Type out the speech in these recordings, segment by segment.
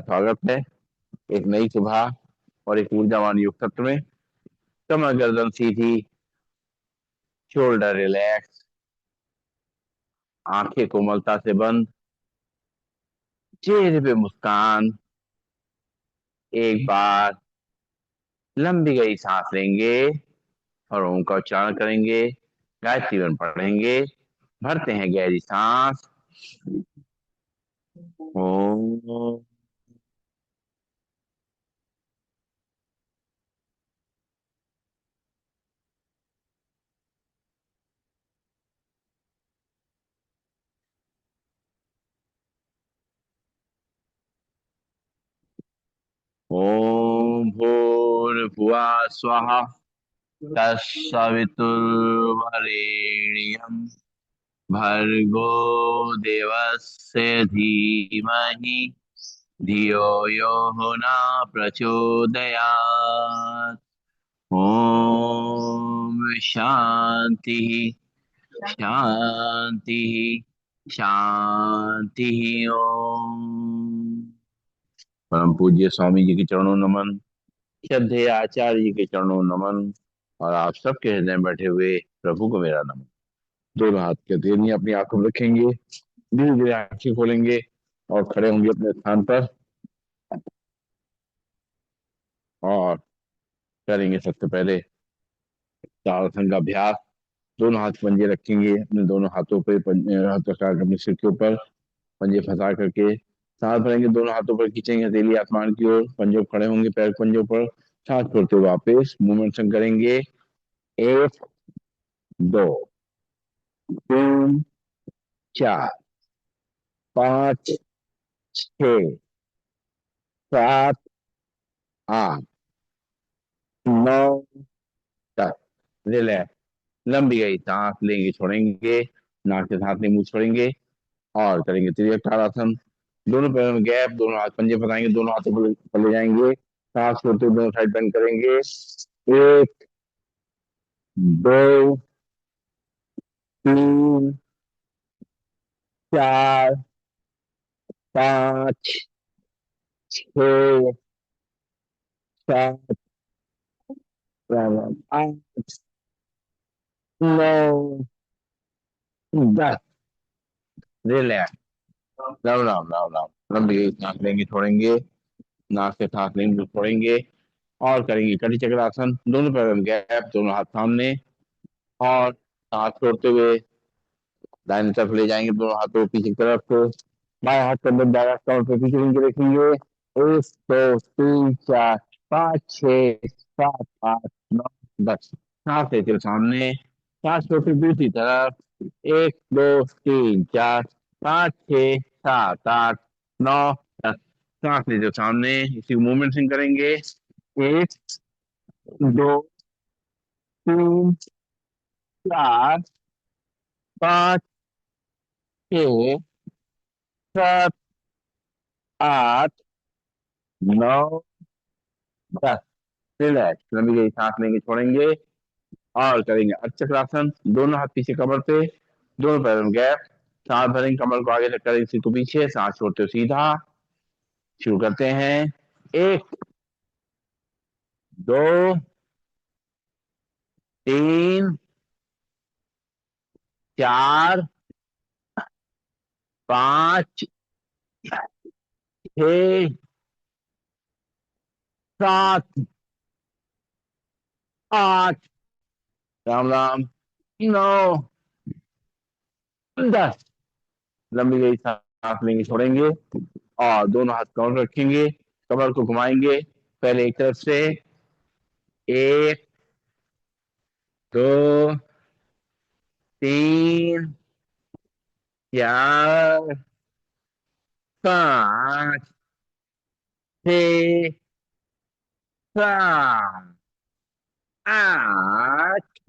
स्वागत है एक नई सुबह और एक ऊर्जावान युग सत्र में। कमर गर्दन सीधी, शोल्डर रिलैक्स, आंखें कोमलता से बंद, चेहरे पे मुस्कान। एक बार लंबी गई सांस लेंगे और ओम का उच्चारण करेंगे। गायत्री मंत्र पढ़ेंगे। भरते हैं गहरी सांस। ओम। ओम भूर्भुवः स्वः तत्सवितुर्वरेण्यं भर्गो देवस्य धीमहि धियो यो न प्रचोदयात्। ओम शांति शांति शांति। ओम। परम पूज्य स्वामी जी के चरणों नमन। श्रद्धेय आचार्य जी के चरणों नमन। और आप सबके हृदय में बैठे हुए प्रभु को मेरा नमन। दोनों हाथ के हथेली अपनी आंखों में रखेंगे। धीरे धीरे आंखें खोलेंगे और खड़े होंगे अपने स्थान पर और करेंगे सबसे पहले ताड़ासन का अभ्यास। दोनों हाथ पंजे रखेंगे अपने दोनों हाथों पे, हाथ रखा अपने सिर के ऊपर, पंजे फंसा करके सांस भरेंगे। दोनों हाथों पर खींचेंगे हथेली आसमान की ओर, पंजों पर खड़े होंगे, पैर पंजों पर। सांस छोड़ते हुए वापस मूवमेंट करेंगे। एक, दो, तीन, चार, पाँच, छः, सात, आठ, नौ, दस। रिलैक्स। लंबी गई सांस लेंगे, छोड़ेंगे। नाक से सांस लेंगे, मुंह छोड़ेंगे और करेंगे त्रिभुज ताड़ासन। दोनों पैरों में गैप, दोनों हाथ पंजे फंसाएंगे, दोनों हाथों पर ले जाएंगे। सांस छोड़ते हुए दोनों साइड बेंड करेंगे। एक, दो, तीन, चार, पाँच, छः, सात, आठ, नौ, 10। रिलैक्स। राम राम राम राम। लंबी गई सांस लेंगे, छोड़ेंगे। नाक से सांस लेंगे, छोड़ेंगे और करेंगे कटी चक्रासन। दोनों पैरों में गैप, दोनों हाथ सामने और सांस छोड़ते हुए दाहिने तरफ ले जाएंगे, दोनों हाथों को पीछे की तरफ को। बाएं हाथ के अंदर दाया कमर पे पीछे लेंगे, रखेंगे। एक, दो, तीन, चार, पाँच, छः, सात, आठ, नौ, 10। सांस लेते हुए सामने, सांस छोड़ते हुए दूसरी तरफ। एक, दो, तीन, चार, पाँच, छः, सात, आठ, नौ, 10। सांस लेते हुए सामने, इसी मूवमेंट से करेंगे। एक, दो, तीन, चार, पाँच, छः, सात, आठ, नौ, 10। रिलैक्स। लंबी गई सांस लेंगे, छोड़ेंगे और करेंगे अर्चक्रासन। दोनों हाथ पीछे कमर पे, दोनों पैरों में गैप। सांस भरेंगे, कमर को आगे तक करेंगे, सिर को पीछे, सांस छोड़ते हुए सीधा। शुरू करते हैं। एक, दो, तीन, चार, पाँच, छः, सात, आठ, राम राम, नौ, 10। लंबी गई सांस लेंगे, छोड़ेंगे और दोनों हाथ कमर रखेंगे, कमर को घुमाएंगे पहले एक तरफ से। एक, दो, तीन, चार, पाँच, छः, सात, आठ,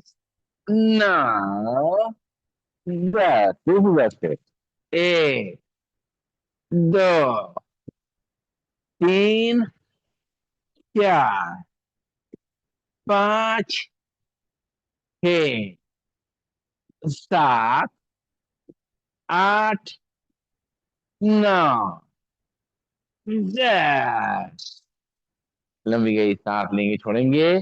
नौ, 10। दूसरी तरफ से। एक, दो, तीन, चार, पाँच, छः, सात, आठ, नौ, Yes. लंबी गई सांस लेंगे छोड़ेंगे,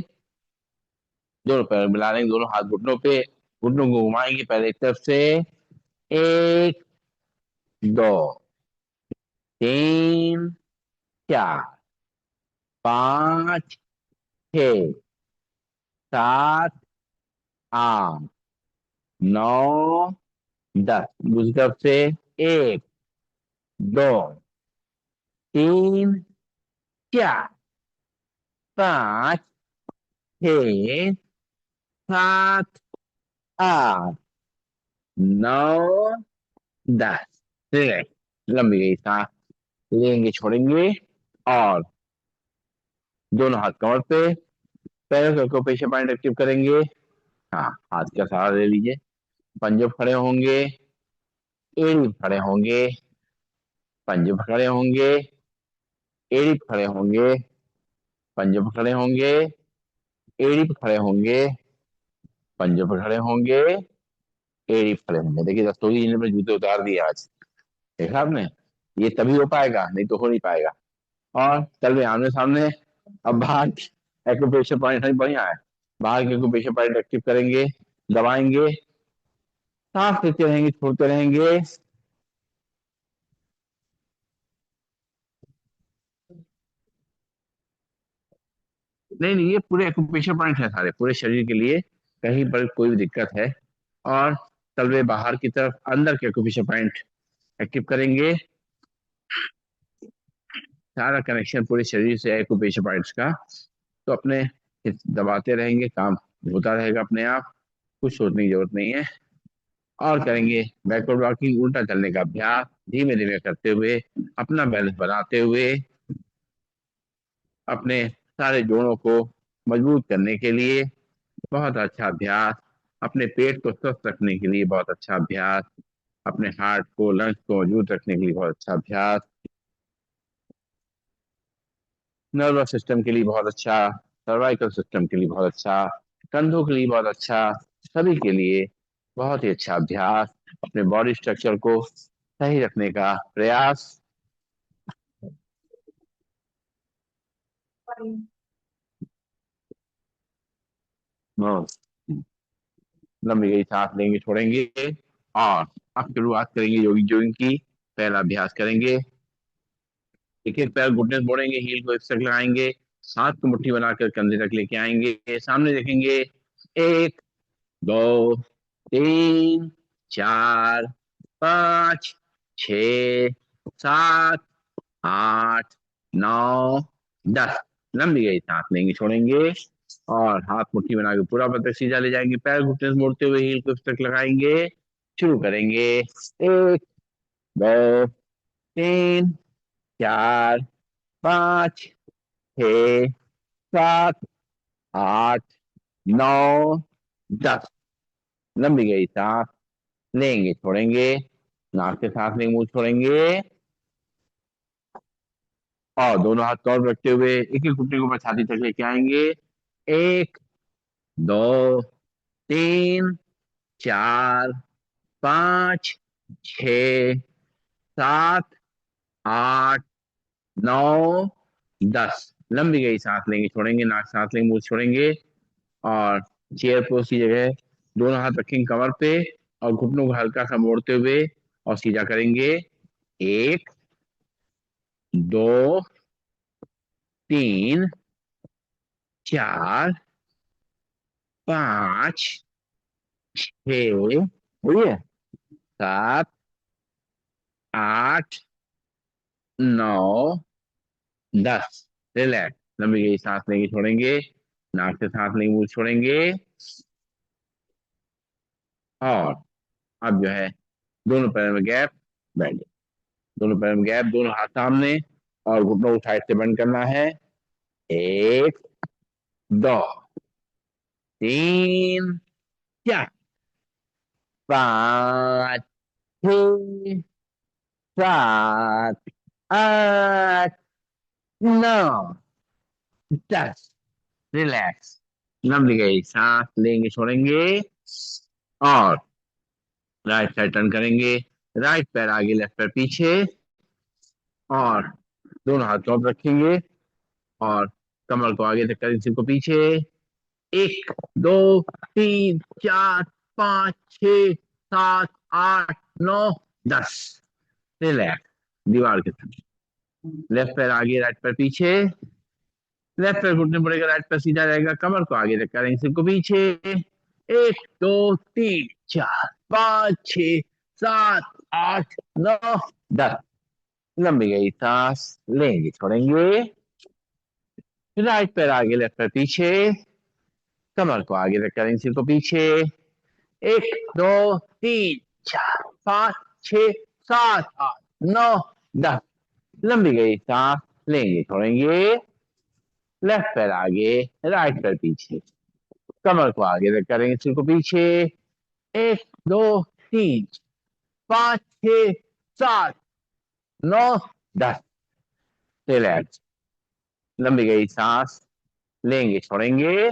दोनों पैर मिला लेंगे, दोनों हाथ घुटनों पे, घुटनों को घुमाएंगे पहले एक तरफ से। एक, दो, तीन, चार, पाँच, छः, सात, आठ, नौ, दस। दूसरी तरफ से। एक, दो, तीन, चार, पाँच, छः, सात, आठ, नौ, दस। ठीक है। लंबी गई सांस लेंगे छोड़ेंगे, और दोनों हाथ कमर पे, पैरों को पीछे पॉइंट एक्टिव करेंगे। हाँ, हाथ का सहारा ले लीजिए। पंजे खड़े होंगे, एड़ी खड़े होंगे, पंजे खड़े होंगे, एड़ी खड़े होंगे, पंजे खड़े होंगे, एड़ी पे खड़े होंगे, पंजे पे खड़े होंगे, एड़ी पे खड़े होंगे। देखिए दस्तों जी ने अपने जूते उतार दिए आज। देखा आपने? ये तभी हो पाएगा, नहीं तो हो नहीं पाएगा। और चल रहे आमने सामने। अब बाहर एक्यूप्रेशर पॉइंट है, बढ़िया है। बाहर के एक्यूप्रेशर पॉइंट एक्टिव करेंगे, दबाएंगे, सांस लेते रहेंगे, छोड़ते रहेंगे। नहीं नहीं, ये पूरे एक्यूप्रेशर पॉइंट है सारे, पूरे शरीर के लिए। कहीं पर कोई भी दिक्कत है, और तलवे बाहर की तरफ अंदर के एक्यूप्रेशर पॉइंट एक्टिव करेंगे। सारा कनेक्शन पूरे शरीर से है एक्यूप्रेशर पॉइंट्स का। तो अपने दबाते रहेंगे, काम होता रहेगा अपने आप, कुछ सोचने की जरूरत नहीं है। और करेंगे बैकवर्ड वॉकिंग, उल्टा चलने का अभ्यास, धीमे धीमे करते हुए, अपना बैलेंस बनाते हुए, अपने सारे जोड़ों को मजबूत करने के लिए बहुत अच्छा अभ्यास। अपने पेट को स्वस्थ रखने के लिए बहुत अच्छा अभ्यास। अपने हार्ट को, लंग्स को मजबूत रखने के लिए बहुत अच्छा अभ्यास। नर्वस सिस्टम के लिए बहुत अच्छा, सर्वाइकल सिस्टम के लिए बहुत अच्छा, कंधों के लिए बहुत अच्छा, सभी के लिए बहुत ही अच्छा अभ्यास। अपने बॉडी स्ट्रक्चर को सही रखने का प्रयास। हाँ, लंबी गई सांस लेंगे छोड़ेंगे, और अब शुरुआत करेंगे योगी जोगिंग की। पहला अभ्यास करेंगे। एक एक पैर घुटने से मोड़ेंगे, हील को एक तक लगाएंगे, हाथ को मुट्ठी बनाकर कंधे तक लेके आएंगे, सामने देखेंगे। एक, दो, तीन, चार, पाँच, छ, सात, आठ, नौ, दस। लंबी गई सांस लेंगे छोड़ेंगे, और हाथ मुट्ठी बना के पूरा बतख सीधा ले जाएंगे, पैर घुटने से मोड़ते हुए हील को तक लगाएंगे। शुरू करेंगे। एक, दो, तीन, चार, पाँच, छ, सात, आठ, नौ, दस। लंबी गई सांस लेंगे छोड़ेंगे, नाक से सांस लेंगे, मुंह छोड़ेंगे, और दोनों हाथ कवर रखते हुए एक एक घुटने को ऊपर छाती तक लेके आएंगे। एक, दो, तीन, चार, पाँच, छ, सात, आठ, नौ, दस। लंबी गई सांस लेंगे छोड़ेंगे, नाक सांस लेंगे, मुंह छोड़ेंगे, और चेयर पोज की जगह दोनों हाथ रखेंगे कमर पे, और घुटनों को हल्का सा मोड़ते हुए और सीधा करेंगे। एक, दो, तीन, चार, पाँच, छः, बोलिए, सात, आठ, नौ, दस। रिलैक्स। लंबी गई सांस लेंगे छोड़ेंगे, नाक से सांस लेंगे, मुंह छोड़ेंगे, और अब जो है दोनों पैरों में गैप, बैठ जाए। दोनों पैरों में गैप, दोनों हाथ सामने, और घुटनों को साइड से बंद करना है। एक, दो, तीन, चार, पाँच, छः, सात, आठ, नौ, दस। रिलैक्स। लंबी गई सांस लेंगे छोड़ेंगे, और राइट साइड टर्न करेंगे। राइट पैर आगे, लेफ्ट पैर पीछे, और दोनों हाथ कमर पर रखेंगे और कमर को आगे तक करेंगे, सिर को पीछे। 1 2 3 4 5 6 7 8 9 10। रिलैक्स। दीवार के साथ लेफ्ट पैर आगे, राइट पैर पीछे। लेफ्ट पैर घुटने पड़ेगा, राइट पैर सीधा रहेगा, कमर को आगे तक करेंगे, सिर को पीछे। 1 2 3 4 5 6 7 8 9 10। लंबी गई सांस, लेंगे छोड़ेंगे। राइट पैर आगे, लेफ्ट पैर पीछे, कमर को आगे तक करेंगे, सिर को पीछे। 1 2 3 4 5 6 7 8 9 10। लंबी गई सांस, लेंगे छोड़ेंगे। लेफ्ट पैर आगे, राइट पैर पीछे, कमर को आगे तक करेंगे, सिर को पीछे। 1 2 3 5 6 7 9 10। रिलैक्स। लंबी गई सांस, लेंगे छोड़ेंगे।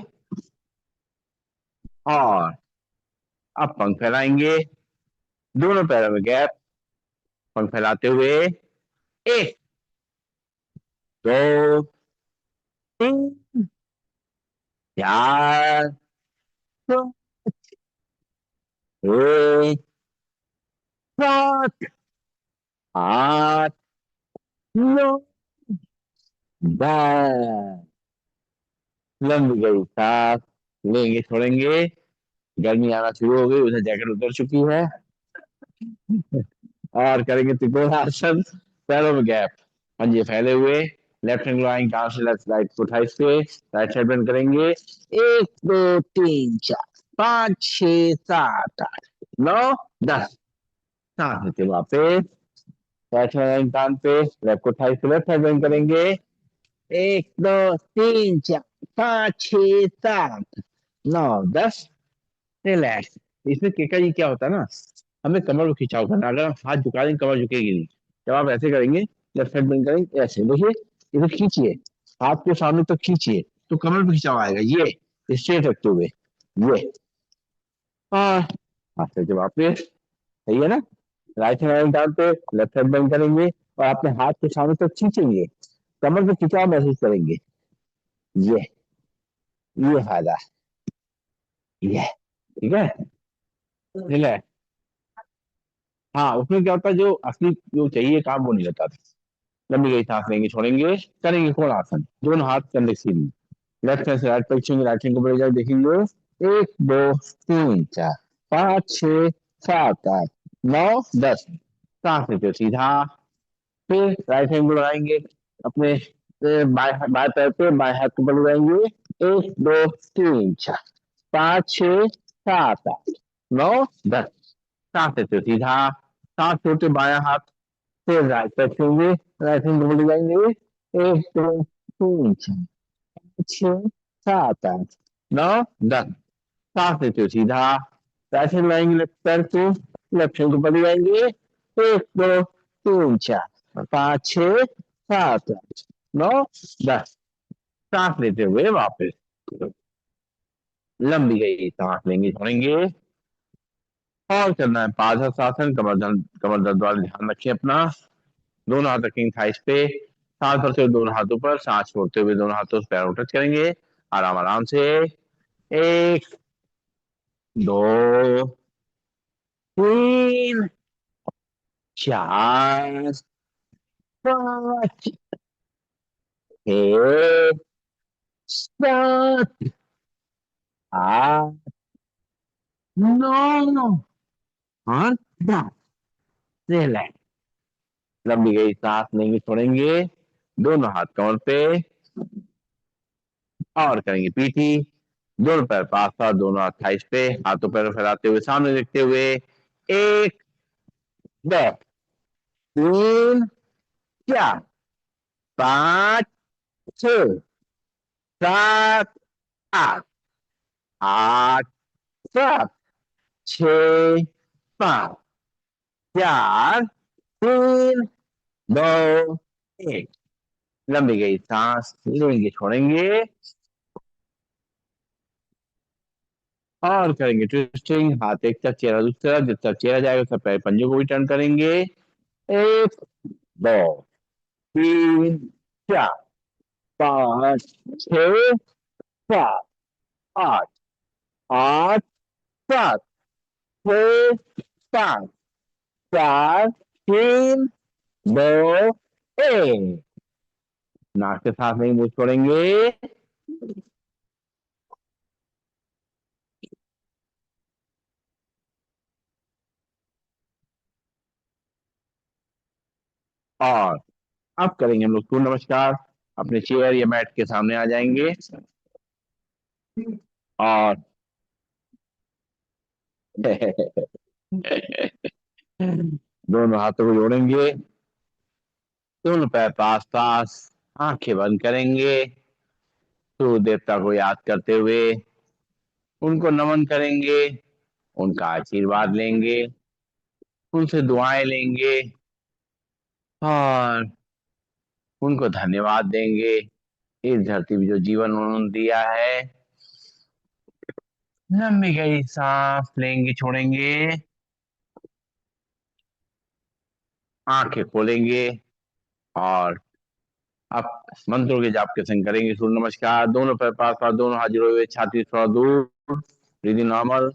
और अब पंख फैलाएंगे, दोनों पैरों में गैप, पंख फैलाते हुए। 1 2 3 4 6 7 8 9 10। लंबी गई सांस, लेंगे छोड़ेंगे। गर्मी आना शुरू हो गई, उधर जैकेट उतर चुकी है। और करेंगे त्रिकोणासन, पैरों में गैप, पंजे फैले हुए। लेफ्ट हैंड लगाएंगे, डाउन से लेफ्ट, राइट फुट हाइट पे, राइट साइड बेंड करेंगे। 1 2 3 4 5 6 7 8 9 10। सांस लेते वापस, राइट हैंड कान पे, लेफ्ट फुट हाइट पे, लेफ्ट साइड बेंड करेंगे। 1 2 3 4 5 6 7 9 10। रिलैक्स। इसमें केका जी क्या होता है ना, हमें कमर को खिंचाव करना, अगर हम हाथ झुका देंगे कमर झुकेगी नहीं। जब आप ऐसे करेंगे, लेफ्ट साइड बेंड करेंगे, ऐसे देखिए, इसे खींचिए, हाथ को सामने तक खींचिए, तो कमर पे खिंचाव आएगा, ये स्ट्रेट रखते हुए, ये। हाँ, हाथ से जब वापस, सही है ना। राइट हैंड डाउन पे, लेफ्ट साइड बेंड करेंगे और अपने हाथ को सामने तक खींचेंगे, कमर पे खिंचाव महसूस करेंगे, ये ये फायदा है, ये। ठीक है, रिलैक्स। हाँ, उसमें क्या होता है, जो असली जो चाहिए काम वो नहीं होता। लंबी गई सांस लेंगे छोड़ेंगे, करेंगे कोण आसन, दोनों हाथ कंधे के सीधे, लेफ्ट हैंड से राइट पकड़ेंगे, राइट हैंड को बढ़ जाए, देखेंगे। 1 2 3 4 5 6 7 8 9 10। सांस लेते हो सीधा, फिर राइट हैंड को लगाएंगे अपने बाएं पैर पे, बाएं हाथ को ऊपर लगाएंगे। 1 2 3 4 5 6 7 8 9 10। सांस लेते हो सीधा, सांस छोड़ते बायां हाथ, फिर राइट पैर छूएंगे, राइट हैंड को ऊपर लगाएंगे। 1 2 3 4 5 6 7 8 9 10। सांस लेते हो सीधा, राइट हैंड लाएंगे, लेफ्ट पैर को, लेफ्ट हैंड को ऊपर लगाएंगे। 1 2 3 4 5 6 7 8 9 10। सांस लेते हुए वापस, लंबी गई सांस लेंगे छोड़ेंगे। और करना है पादहस्तासन, कमर दर्द वाले ध्यान रखें अपना। दोनों हाथ रखेंगे थाइस पे, सांस भरते हुए दोनों हाथों पर, सांस छोड़ते हुए दोनों हाथों से पैरों को टच करेंगे, आराम आराम से। 1 2 3 4 5 6 7 8 9 और 10। रिलैक्स। लंबी गई सांस लेंगे छोड़ेंगे, दोनों हाथ कमर पे, और करेंगे पीठी, दोनों पैर पास पास, दोनों हाथ थाइस पे, हाथों पैरों फैलाते हुए सामने देखते हुए। 1 2 3 4 5 6 7 8 9 10। लंबी गई सांस लेंगे छोड़ेंगे, और करेंगे ट्विस्टिंग, हाथ एक तरफ चेहरा दूसरी तरफ, जिस तरफ चेहरा जाएगा उस तरफ पैर पंजों को भी टर्न करेंगे। 1 2 तीन, चार, पाँच, छः, सात, आठ, आठ, सात, छः, पाँच, चार, तीन, दो, एक। नाक के साथ नहीं मुंह छोड़ेंगे। और अब करेंगे हम लोग सूर्य नमस्कार। अपने चेयर या मैट के सामने आ जाएंगे और दोनों हाथों को जोड़ेंगे, दोनों पैर पास पास, आंखें बंद करेंगे, सूर्य देवता को याद करते हुए उनको नमन करेंगे, उनका आशीर्वाद लेंगे, उनसे दुआएं लेंगे और उनको धन्यवाद देंगे इस धरती पे जो जीवन उन्होंने दिया है। लंबी गई सांस लेंगे, छोड़ेंगे, आंखें खोलेंगे और अब मंत्रों के जाप के संग करेंगे सूर्य नमस्कार। दोनों पैर पास पास, दोनों हाथ जुड़े हुए, छाती थोड़ा दूर, ब्रीदिंग नॉर्मल।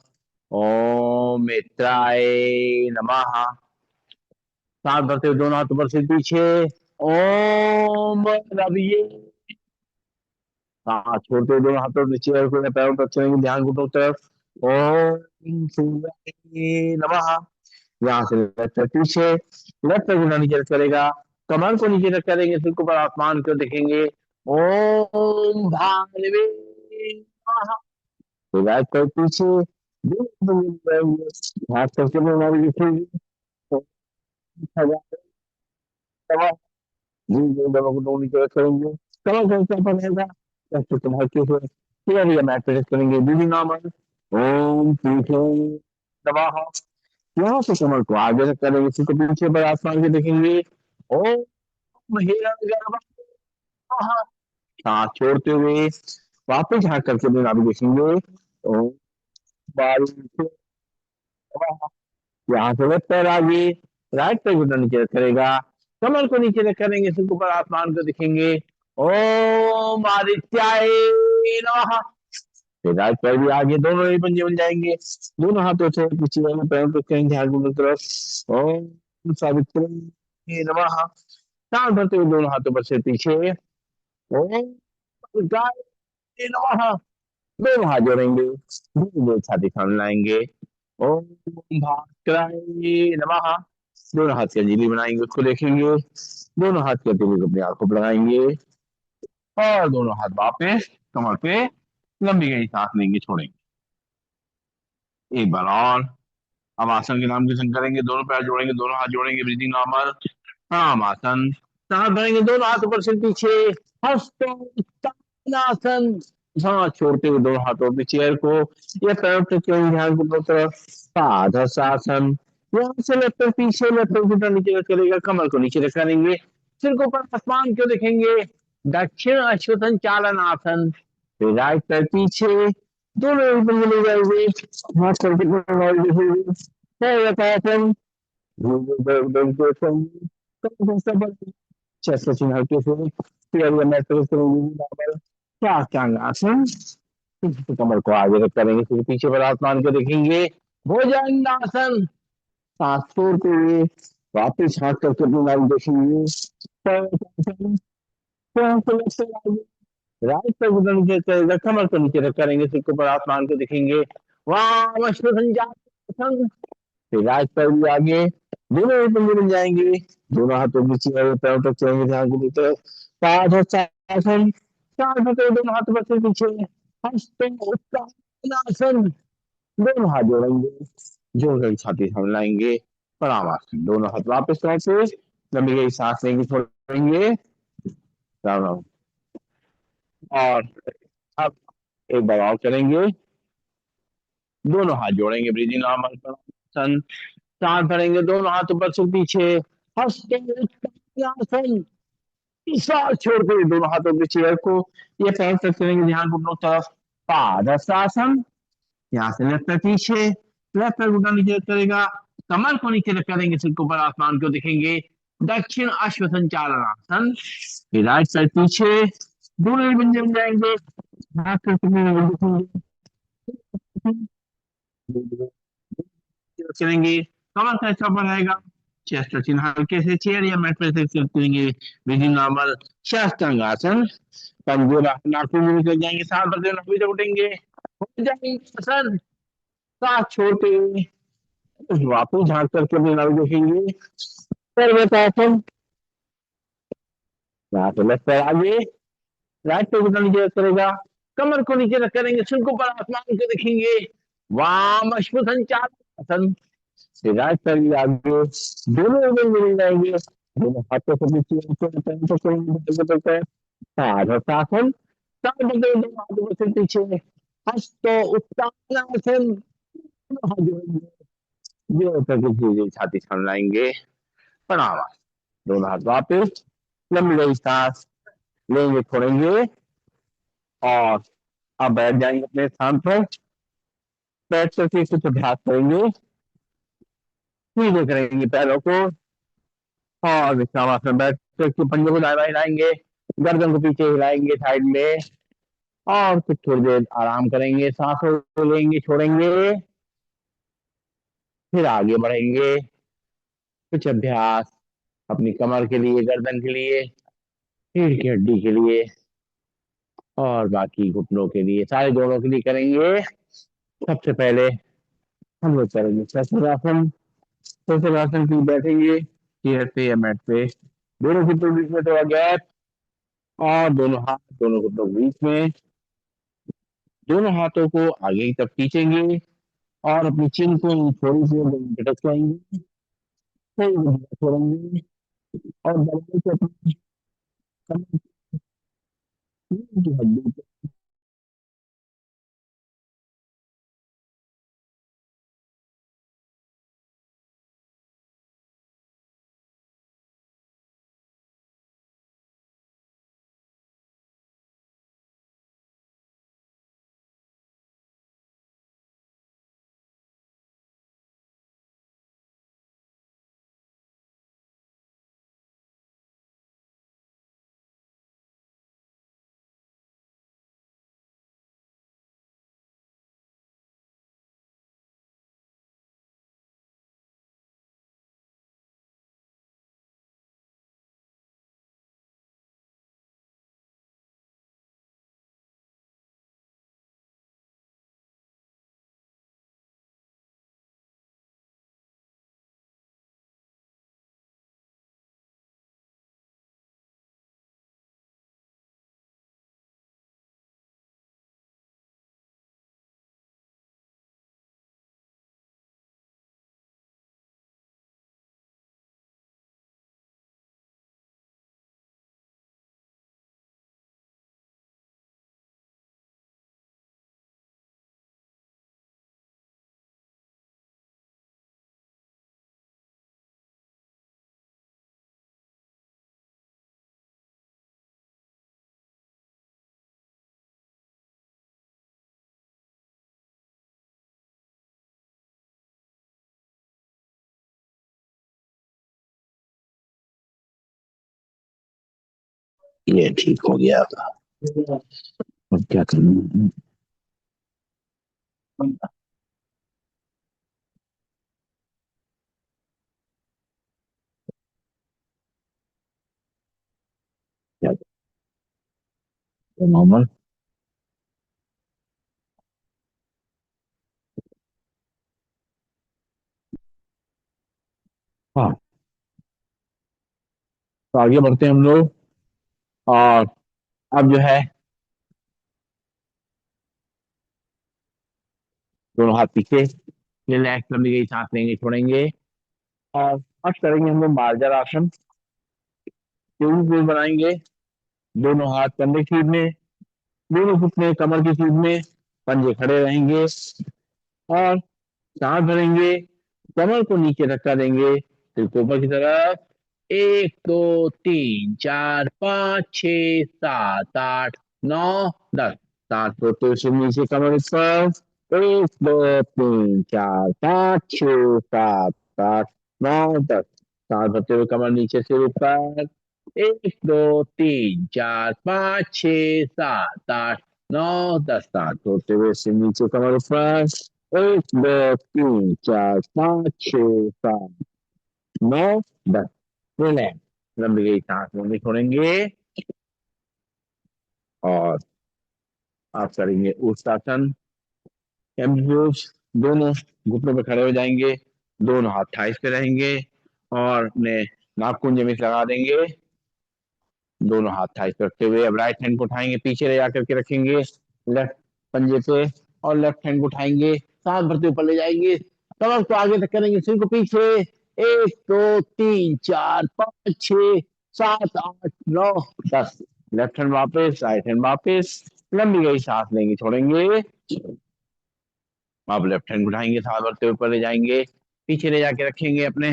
ओम मित्राय नमः। सांस भरते हुए दोनों हाथ ऊपर से पीछे। ओम रविये। सांस छोड़ते हुए दोनों हाथों नीचे रखो, पैरों पर चलेंगे, ध्यान घुटनों की तरफ। ओम सूर्याय नमः। यहाँ से लेफ्ट पैर पीछे, लेफ्ट पैर घुटना नीचे रख करेगा, कमर को नीचे रख करेंगे, सिर को ऊपर आसमान को देखेंगे। ओम भानवे नमः। तो राइट पैर पीछे, हाथ करके हमारी लिखेंगे। जी जी, दवा को दोनों नीचे रख करेंगे, कमर को ऊपर रहेगा, ऐसे कमर के ऊपर पूरा भी मैट पे रख करेंगे, दीदी नॉर्मल। ओम पीछे दबा, यहाँ से कमर को आगे रख करेंगे, सिर को पीछे पर आसमान के देखेंगे। ओम हिरण्यगर्भ नमः। सांस छोड़ते हुए वापस हाथ करके भी नाभि देखेंगे। ओम बारीक नमः। यहाँ से लेफ्ट पैर आगे, राइट पैर घुटना नीचे रख करेगा, कमर को नीचे रख करेंगे, सिर को ऊपर आसमान को दिखेंगे। ओम आदित्याय नमः। फिर राइट पैर भी आगे, दोनों ही पंजे बन जाएंगे, दोनों हाथों से पीछे वाले पैरों को करेंगे ध्यान की तरफ। ओम सावित्री नमः। सांस भरते हुए दोनों हाथों पर से पीछे। ओम गाय नमः। दोनों हाथ जोड़ेंगे, धीरे धीरे छाती सामने लाएंगे। ओम भास्कराय नमः। दोनों हाथ की अंजलि बनाएंगे, उसको देखेंगे, दोनों हाथ की अंजलि को अपनी आंखों पर लगाएंगे और दोनों हाथ वापस कमर पे लंबी गई सांस लेंगे, छोड़ेंगे। एक बार और। अब आसन के नाम के संग करेंगे, दोनों पैर जोड़ेंगे, दोनों हाथ जोड़ेंगे, ब्रीदिंग नॉर्मल। हाँ आसन, सांस भरेंगे, दोनों हाथ ऊपर से पीछे, हस्तोत्तानासन। सांस छोड़ते हुए दोनों हाथों पे चेयर को या पैरों पे चलेंगे, ध्यान को दोनों तरफ। पादहस्तासन। यहाँ से लेफ्ट पैर पीछे, लेफ्ट पैर घुटना नीचे रख करेगा, कमर को नीचे रख करेंगे, सिर को ऊपर आसमान को देखेंगे। दक्षिण अश्वसंचालन आसन। फिर राइट पैर पीछे, दोनों ऊपर मिले जाएंगे, हाथ करके पैराथन, चेस्ट स्ट्रेचिंग हल्के से, फिर अगला मैट पे करेंगे साष्टांगासन। कमर को आगे रख करेंगे, फिर पीछे पर आसमान को देखेंगे, भुजंगासन। सांस छोड़ते हुए वापिस हाथ करके अपनी नाड़ी देखेंगे, राइट पैर घुटना नीचे करेगा, कमर को नीचे रख करेंगे, सिर को ऊपर आसमान को देखेंगे। वाम अश्वसंजासन। फिर राइट पैर भी आगे, दोनों ही पंजे बन जाएंगे, दोनों हाथों की चेहरे पैरों तक चलेंगे, ध्यान को देते हुए। पादहस्तासन। सांस भरते हुए दोनों हाथ ऊपर से पीछे, हस्तोत्तानासन। दोनों हाथ जोड़ेंगे, जोड़कर छाती सामने लाएंगे, प्रणाम आसन। दोनों हाथ वापस करके लंबी गई सांस लेंगे, छोड़ेंगे, राम राम। और अब एक बार और करेंगे, दोनों हाथ जोड़ेंगे, ब्रीदिंग नॉर्मल, आसन। सांस भरेंगे, दोनों हाथ ऊपर से पीछे, हस्तोत्तानासन। सांस छोड़ते हुए दोनों हाथों के चेयर को ये पैर तक करेंगे, ध्यान घुटनों की तरफ। पादहस्तासन। यहाँ से लेफ्ट पैर पीछे, लेफ्ट पैर घुटना नीचे करेगा, कमर को नीचे रख करेंगे, सिर को ऊपर आसमान को दिखेंगे। दक्षिण अश्व संचालनासन। ये राइट साइड पीछे दोनों बन जाएंगे। हाथ से चलेंगे, कमर का हिस्सा पर रहेगा। चेस्ट और चिन्ह हल्के से चेयर या मैट पर से करेंगे। विधि नॉर्मल शास्त्रांग आसन। पंजे नाखून में निकल जाएंगे, साथ बदले नौकरी से उठेंगे, हो जाएंगे आसन। साथ छोटे वापस झाड़ करके अपनी नाभि देखेंगे। पर्वतासन। यहाँ से लेफ्ट पैर आगे, राइट पे घुटना नीचे रख करेगा, कमर को नीचे रख करेंगे, सिर को ऊपर आसमान को देखेंगे। वाम अश्व संचालन। राइट पैर भी आगे, दोनों उंगली मिल जाएंगे, दोनों हाथों को नीचे रखते हैं। ताड़ासन। ताड़ बदले दो हाथों को सिर पीछे, हस्तो उत्तानासन। हाथ जोड़ेंगे, जो करके सीधे छाती सामलाएंगे, प्रणाम। दोनों हाथ वापिस, लंबी लंबी सांस लेंगे, छोड़ेंगे, और अब बैठ जाएंगे अपने स्थान पर। बैठ करके कुछ अभ्यास करेंगे, सीधे करेंगे पैरों को, और विश्रामासन बैठ करके पंजों को दाएं बाएं हिलाएंगे, गर्दन को पीछे हिलाएंगे साइड में, और कुछ थोड़ी देर आराम करेंगे, सांसों को लेंगे, छोड़ेंगे, फिर आगे बढ़ेंगे। कुछ अभ्यास अपनी कमर के लिए, गर्दन के लिए, रीढ़ की हड्डी के लिए, और बाकी घुटनों के लिए, सारे जोड़ों के लिए करेंगे। सबसे पहले हम लोग करेंगे शस्त्रासन। शस्त्रासन की बैठेंगे चेयर पे या मैट पे, दोनों घुटनों के बीच में थोड़ा गैप, और दोनों हाथ दोनों घुटनों के बीच में, दोनों हाथों को आगे की तरफ खींचेंगे, और अपनी चिन को थोड़ी सी झटक जाएंगे, छोड़ेंगे, और दबाई से अपनी कमर की हड्डी को। ये ठीक हो गया था। अब क्या करना है? क्या नॉर्मल। हाँ, तो आगे बढ़ते हैं हम लोग, और अब जो है दोनों हाथ पीछे, रिलैक्स, लंबी गई सांस लेंगे, छोड़ेंगे, और अब करेंगे हम लोग मार्जर आसन। बनाएंगे, दोनों हाथ कंधे की सीध में, दोनों घुटने कमर की सीध में, पंजे खड़े रहेंगे, और सांस भरेंगे, कमर को नीचे धक्का देंगे, सिर को ऊपर की तरफ। एक दो तीन चार पाँच छः सात आठ नौ दस। सांस को सिर नीचे, कमर ऊपर। एक दो तीन चार पाँच छः सात आठ नौ दस। सांस भरते हुए कमर नीचे से ऊपर। 1 2 3 4 5 6 7 8 9 10। सांस छोड़ते हुए से नीचे कमर ऊपर। 1 2 3 4 5 6 7 9 10। रिलैक्स। लंबी गई सांस लंबी छोड़ेंगे और आप करेंगे उत्तासन। कैमजोश। दोनों घुटनों पे खड़े हो जाएंगे, दोनों हाथ थाइस पे रहेंगे और अपने नाखून जमीन से लगा देंगे। दोनों हाथ थाइस पे रखते हुए अब राइट हैंड को उठाएंगे, पीछे ले जाकर के रखेंगे लेफ्ट पंजे पे और लेफ्ट हैंड को उठाएंगे, सांस भरते ऊपर ले जाएंगे, कमर को आगे तक करेंगे, सिर को पीछे। 1 2 3 4 5 6 7 8 9 10। लेफ्ट हैंड वापस, राइट हैंड वापस। लंबी गई सांस लेंगे छोड़ेंगे। आप लेफ्ट हैंड उठाएंगे, सांस भरते ऊपर ले जाएंगे, पीछे ले जाके रखेंगे अपने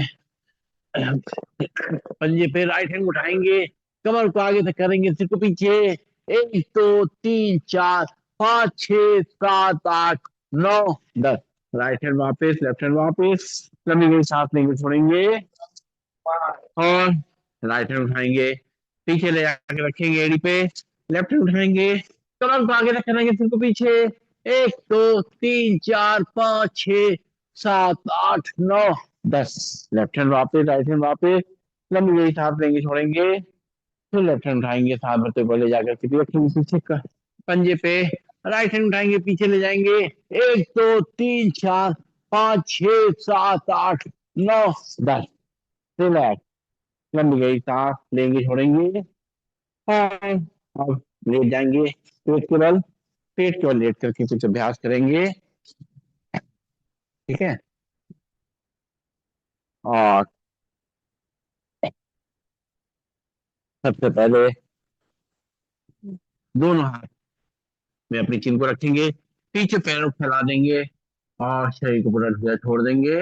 पंजे पे, राइट हैंड उठाएंगे, कमर को आगे तक करेंगे, सिर को पीछे। 1 2 3 4 5 6 7 8 9 10। राइट हैंड वापस, लेफ्ट हैंड वापस। लंबी गई सांस लेंगे छोड़ेंगे और राइट हैंड उठाएंगे, पीछे ले जाके रखेंगे एड़ी पे, लेफ्ट हैंड उठाएंगे, कमर को आगे तक करेंगे, सिर को पीछे। 1 2 3 4 5 6 7 8 9 10। लेफ्ट हैंड वापस, राइट हैंड वापस। लंबी गई सांस लेंगे छोड़ेंगे, फिर लेफ्ट हैंड उठाएंगे, सांस भरते हुए ले जाकर के रखेंगे पीछे का पंजे पे, राइट हैंड उठाएंगे, पीछे ले जाएंगे। 1 2 3 4 5 6 7 8 9 10। रिलैक्स। लंबी गई सांस लेंगे छोड़ेंगे और अब लेट जाएंगे पेट के बल। पेट के बल लेट करके कुछ अभ्यास करेंगे, ठीक है। और सबसे पहले दोनों हाथ में अपनी चिन को रखेंगे, पीछे पैरों को फैला देंगे और शरीर को पूरा ढीला छोड़ देंगे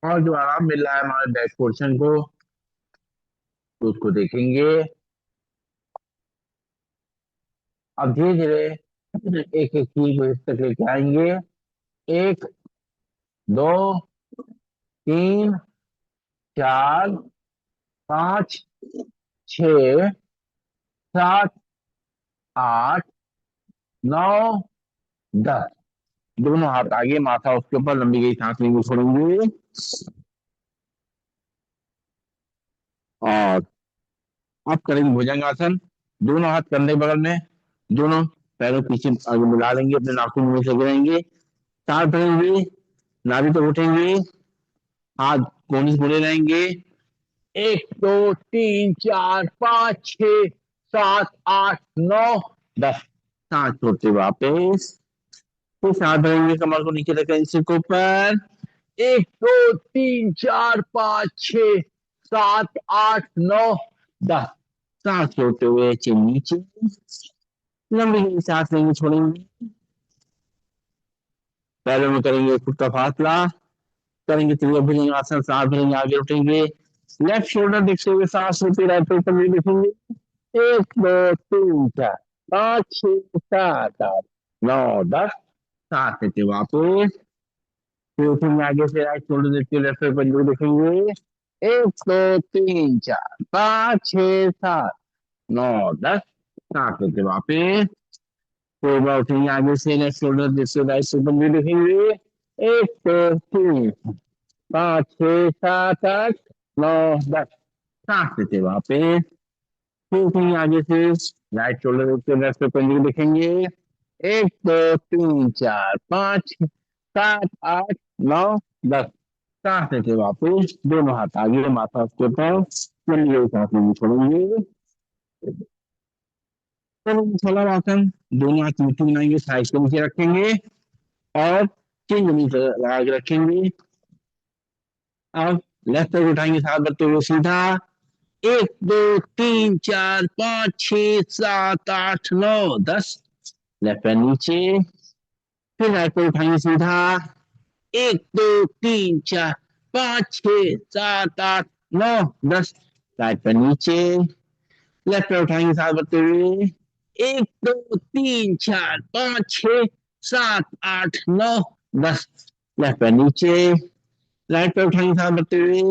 और जो आराम मिल रहा है हमारे बैक पोर्शन को तो उसको देखेंगे। अब धीरे धीरे एक एक चीज को इस तक लेके आएंगे। 1 2 3 4 5 6 7 8 9 10। दोनों हाथ आगे, माथा उसके ऊपर, लंबी गई सांस लेंगे छोड़ेंगे और अब करेंगे भुजंगासन। दोनों हाथ कंधे बगल में, दोनों पैरों पीछे आगे मिला लेंगे, अपने नाखून मुंह से गिराएंगे, सांस भरेंगे, नाभि तक उठेंगे, हाथ कोहनी से मुड़े रहेंगे। 1 2 3 4 5 6 7 8 9 10। सांस छोड़ते वापस, फिर सांस भरेंगे, कमर को नीचे रखेंगे, सिर को ऊपर। 1 2 3 4 5 6 7 8 9 10। सांस छोड़ते हुए चिन नीचे, लंबी लंबी सांस लेंगे छोड़ेंगे। पैरों में करेंगे फुट का फासला, करेंगे त्रिभुजंगासन, सांस भरेंगे, आगे उठेंगे, लेफ्ट शोल्डर देखते हुए सांस लेते, राइट ऊपर भी देखेंगे। 1 2 3 4 5 6 7 8 9 10। सांस लेते वापस, फिर उठेंगे आगे से, राइट शोल्डर देखते हुए लेफ्ट ऊपर भी देखेंगे। 1 2 3 4 5 6 7 9 10। सांस लेते वापस, फिर बार उठेंगे आगे से, लेफ्ट शोल्डर देखते हुए राइट ऊपर भी देखेंगे। 1 2 3 5 6 7 8 9 10। सांस लेते वापस, फिर उठेंगे आगे से, राइट शोल्डर देखते लेफ्ट पे पंजे देखेंगे। 1 2 3 4 5 7 8 9 10। सांस लेते वापस, दोनों हाथ आगे, माथा उसके ऊपर, लंबी सांस लेंगे छोड़ेंगे। सोलर आसन। दोनों हाथ मुट्ठी बनाएंगे, साइड को नीचे रखेंगे और चिन जमीन से लगा के रखेंगे। अब लेफ्ट साइड उठाएंगे, साथ बढ़ते हुए सीधा। 1 2 3 4 5 6 7 8 9 10। लेफ्ट पैर नीचे, फिर राइट पैर उठाएंगे सीधा। 1 2 3 4 5 6 7 8 9 10। राइट पैर नीचे, लेफ्ट पैर उठाएंगे साथ बढ़ते हुए। 1 2 3 4 5 6 7 8 9 10। लेफ्ट पैर नीचे, राइट पैर उठाएंगे साथ बढ़ते हुए।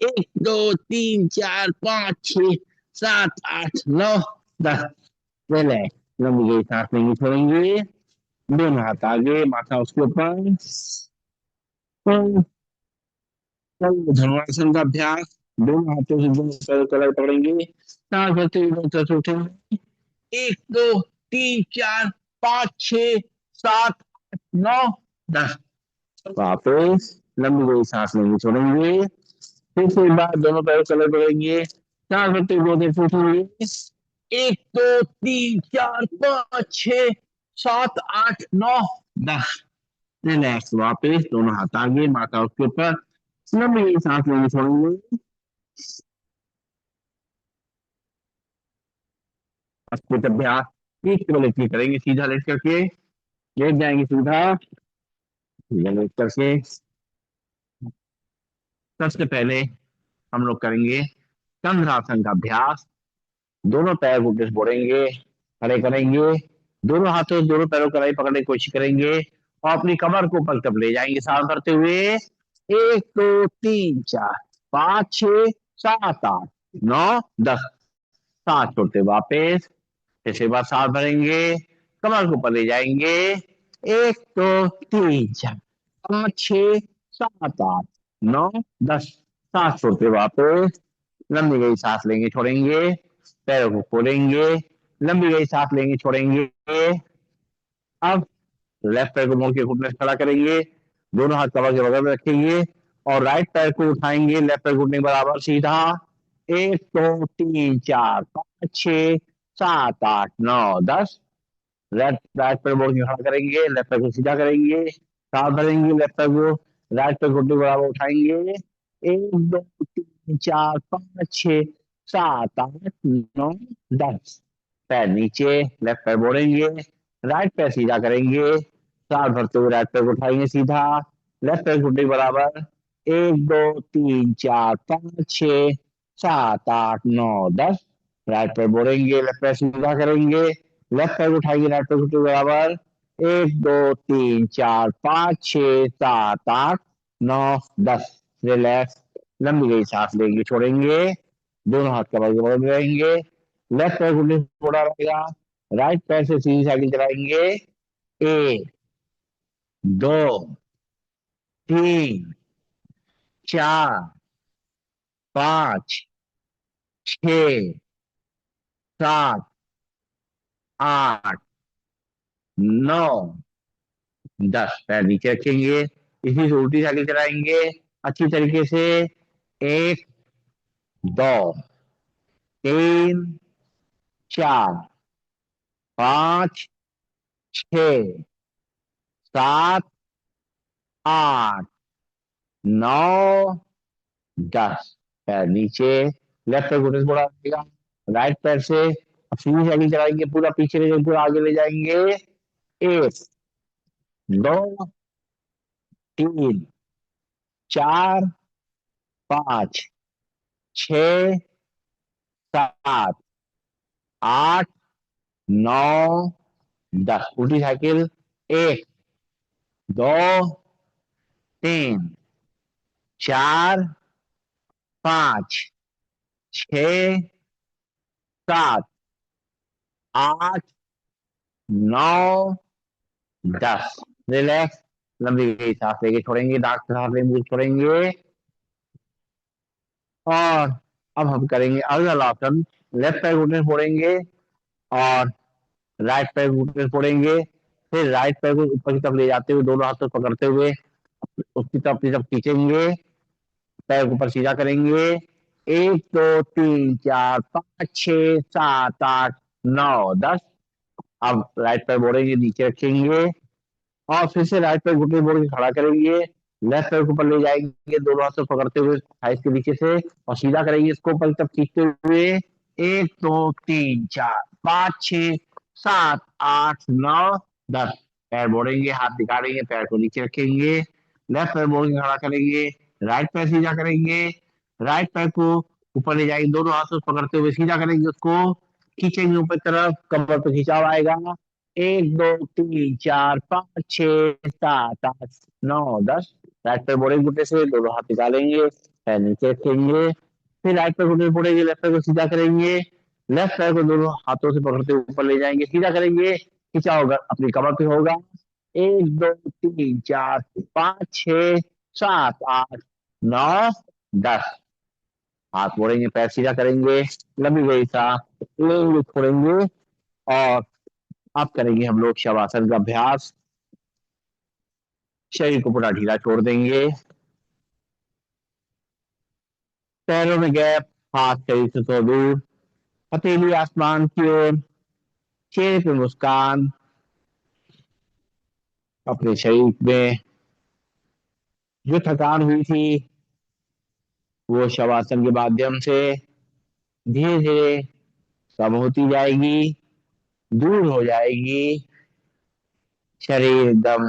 एक दो तीन चार पाँच छह सात आठ नौ दस। रिलैक्स, लंबी गई सांस लेंगे छोड़ेंगे। दोनों हाथ आगे, माथा उसके ऊपर। धनुरासन का अभ्यास। दोनों हाथों से दोनों पैरों को अलग पकड़ेंगे, सांस भरते हुए दोनों तरफ से उठेंगे। एक दो तीन चार पाँच छह सात आठ नौ दस। वापस लंबी गई सांस लेंगे छोड़ेंगे। फिर से एक बार दोनों पैरों को अलग पकड़ेंगे, सांस भरते हुए दो तरफ से उठेंगे। एक दो तीन चार पाँच छह सात आठ नौ दस। रिलैक्स, वापस दोनों हाथ आगे, माथा उसके ऊपर। लंबी सांस लेंगे छोड़ेंगे। अस्थित अभ्यास। एक टेबल लेट के करेंगे, सीधा लेट करके लेट जाएंगे सीधा, सीधा लेट करके। सबसे पहले हम लोग करेंगे चंद्रासन का अभ्यास। दोनों पैर घुटने से मोड़ेंगे, खड़े करेंगे। दोनों हाथों से दोनों पैरों को पकड़ने की कोशिश करेंगे और अपनी कमर को ऊपर तब ले जाएंगे, सांस भरते हुए। एक दो तीन चार पाँच छह सात आठ नौ दस। सांस छोड़ते वापस। फिर बार सांस भरेंगे, कमर को ऊपर ले जाएंगे। एक दो तीन चार पाँच छह सात आठ नौ दस। सांस छोड़ते वापस। लंबी गई सांस लेंगे छोड़ेंगे, पैरों को खोलेंगे। लंबी गई सांस लेंगे छोड़ेंगे। अब लेफ्ट पैर को मोड़ के घुटने से खड़ा करेंगे, दोनों हाथ कमर के बगल में रखेंगे और राइट पैर को उठाएंगे, लेफ्ट पैर घुटने के बराबर सीधा। एक दो तीन चार पाँच छह सात आठ नौ दस। लेफ्ट राइट पैर मोड़ के खड़ा करेंगे, लेफ्ट पैर को सीधा करेंगे, सांस भरेंगे, लेफ्ट पैर को राइट पैर घुटने के बराबर उठाएंगे। एक दो तीन चार पाँच छह सात आठ नौ दस। पैर नीचे, लेफ्ट पैर मोड़ेंगे, राइट पैर सीधा करेंगे, सांस भरते हुए राइट पैर को उठाएंगे सीधा, लेफ्ट पैर घुटने के बराबर। एक दो तीन चार पाँच छह सात आठ नौ दस। राइट पैर मोड़ेंगे, लेफ्ट पैर सीधा करेंगे, लेफ्ट पैर उठाएंगे, राइट पैर घुटने के बराबर। एक दो तीन चार पाँच छह सात आठ नौ दस। रिलैक्स, लंबी गई सांस लेंगे छोड़ेंगे। दोनों हाथ कमर के बगल में रहेंगे, लेफ्ट पैर घुटने से मोड़ा रहेगा, राइट पैर से सीधी साइकिल चलाएंगे। एक दो तीन चार पाँच छह सात आठ नौ दस। पैर नीचे रखेंगे, इसी से उल्टी साइकिल चलाएंगे अच्छी तरीके से। एक दो तीन चार पाँच छह सात आठ नौ दस। पैर नीचे, लेफ्ट पैर घुटने से मुड़ा रहेगा, राइट पैर से अब सीधी साइकिल चलाएंगे, पूरा पीछे ले जाएंगे, पूरा आगे ले जाएंगे। एक दो तीन चार पाँच छह सात आठ नौ दस। उल्टी साइकिल। एक दो तीन चार पाँच छह सात आठ नौ दस। रिलैक्स, लंबी गई सांस लेके छोड़ेंगे, दांत से सांस लेंगे छोड़ेंगे। और अब हम करेंगे अगला आसन। लेफ्ट पैर घुटने से फोड़ेंगे और राइट पैर घुटने से फोड़ेंगे। फिर राइट पैर को ऊपर की तरफ ले जाते हुए दोनों हाथों से पकड़ते हुए उसकी तरफ की तरफ खींचेंगे, पैर को ऊपर सीधा करेंगे। एक दो तीन चार पाँच छह सात आठ नौ दस। अब राइट पैर मोड़ेंगे, नीचे रखेंगे और फिर से राइट पैर घुटने मोड़ के खड़ा करेंगे, लेफ्ट पैर को ऊपर ले जाएंगे, दोनों हाथों से पकड़ते हुए थाइस के नीचे से और सीधा करेंगे इसको ऊपर की तरफ खींचते हुए। एक दो तीन चार पाँच छह सात आठ नौ दस। पैर मोड़ेंगे, हाथ दिखाएंगे, पैर को नीचे रखेंगे, लेफ्ट पैर मोड़ के खड़ा करेंगे, राइट पैर सीधा करेंगे, राइट पैर को ऊपर ले जाएंगे, दोनों हाथों से पकड़ते हुए सीधा करेंगे उसको, खींचेंगे ऊपर की तरफ, कमर पे खिंचाव आएगा। एक दो तीन चार पाँच छह सात आठ नौ दस। राइट पैर मोड़ेंगे घुटने से, दोनों हाथ निकालेंगे, पैर नीचे रखेंगे, फिर राइट पैर को नीचे फोड़ेंगे, लेफ्ट पैर को सीधा करेंगे, लेफ्ट पैर को दोनों हाथों से पकड़ते हुए ऊपर ले जाएंगे, सीधा करेंगे, खींचा होगा अपनी कमर पे होगा। 1 2 3 4 5 6 7 8 9 10। हाथ मोड़ेंगे, पैर सीधा करेंगे, लंबी गई सांस लेंगे, छोड़ेंगे। और अब करेंगे हम लोग शवासन का अभ्यास। शरीर को पूरा ढीला छोड़ देंगे, पैरों में गैप, हाथ शरीर से थोड़ा दूर, हथेली आसमान की ओर, चेहरे पे मुस्कान। अपने शरीर में जो थकान हुई थी वो शवासन के माध्यम से धीरे धीरे कम होती जाएगी, दूर हो जाएगी। शरीर एकदम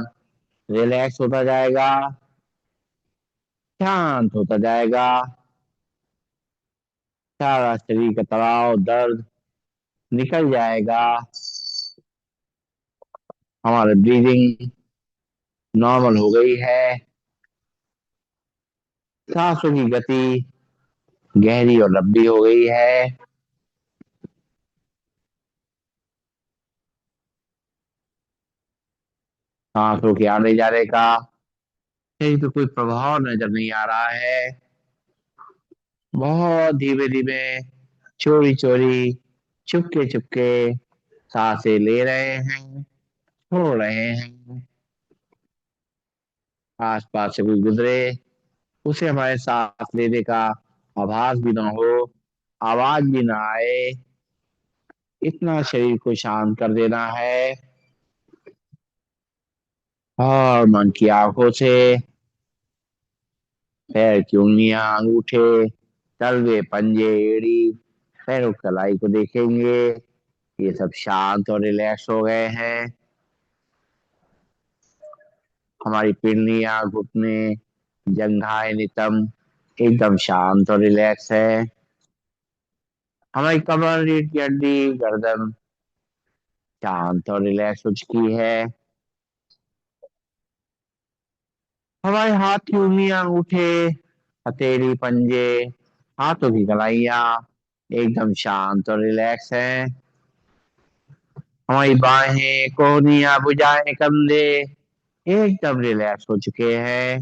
रिलैक्स होता जाएगा, शांत होता जाएगा। सारा शरीर का तनाव दर्द निकल जाएगा। हमारी ब्रीदिंग नॉर्मल हो गई है, सांसों की गति गहरी और लंबी हो गई है। सांसों के आने जाने का कहीं पे कोई प्रभाव नजर नहीं आ रहा है। बहुत धीमे धीमे, चोरी चोरी, चुपके चुपके सांसें ले रहे हैं, छोड़ रहे हैं। आस पास से कोई गुजरे, उसे हमारे सांस लेने का आभास भी ना हो, आवाज भी ना आए। इतना शरीर को शांत कर देना है। और मन की आंखों से पैर की उंगलियां, अंगूठे, तलवे, पंजे, एड़ी, पैरों की कलाई को देखेंगे। ये सब शांत और रिलैक्स हो गए हैं। हमारी पिंडलियां, घुटने, जंघाएं, नितंब एकदम शांत और रिलैक्स है। हमारी कमर, रीढ़ की हड्डी, गर्दन शांत और रिलैक्स हो चुकी है। हमारे हाथ की उंगलियां, अंगूठे, हथेली, पंजे, हाथों की कलाइयां एकदम शांत और रिलैक्स हैं। हमारी बाहें, कोहनियां, भुजाएं, कंधे एकदम रिलैक्स हो चुके हैं।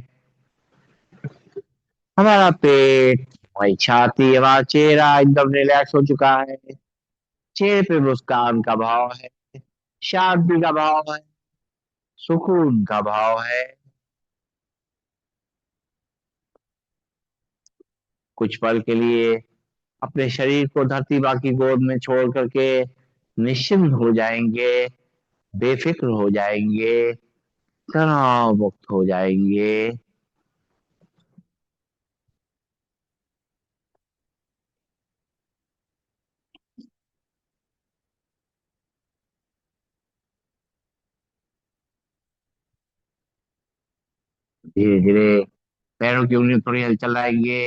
हमारा पेट, हमारी छाती, हमारा चेहरा एकदम रिलैक्स हो चुका है। चेहरे पे मुस्कान का भाव है, शांति का भाव है, सुकून का भाव है। कुछ पल के लिए अपने शरीर को धरती माँ की गोद में छोड़ करके निश्चिंत हो जाएंगे, बेफिक्र हो जाएंगे, तनाव मुक्त हो जाएंगे। धीरे धीरे पैरों की उंगलियों में थोड़ी हलचल लाएंगे,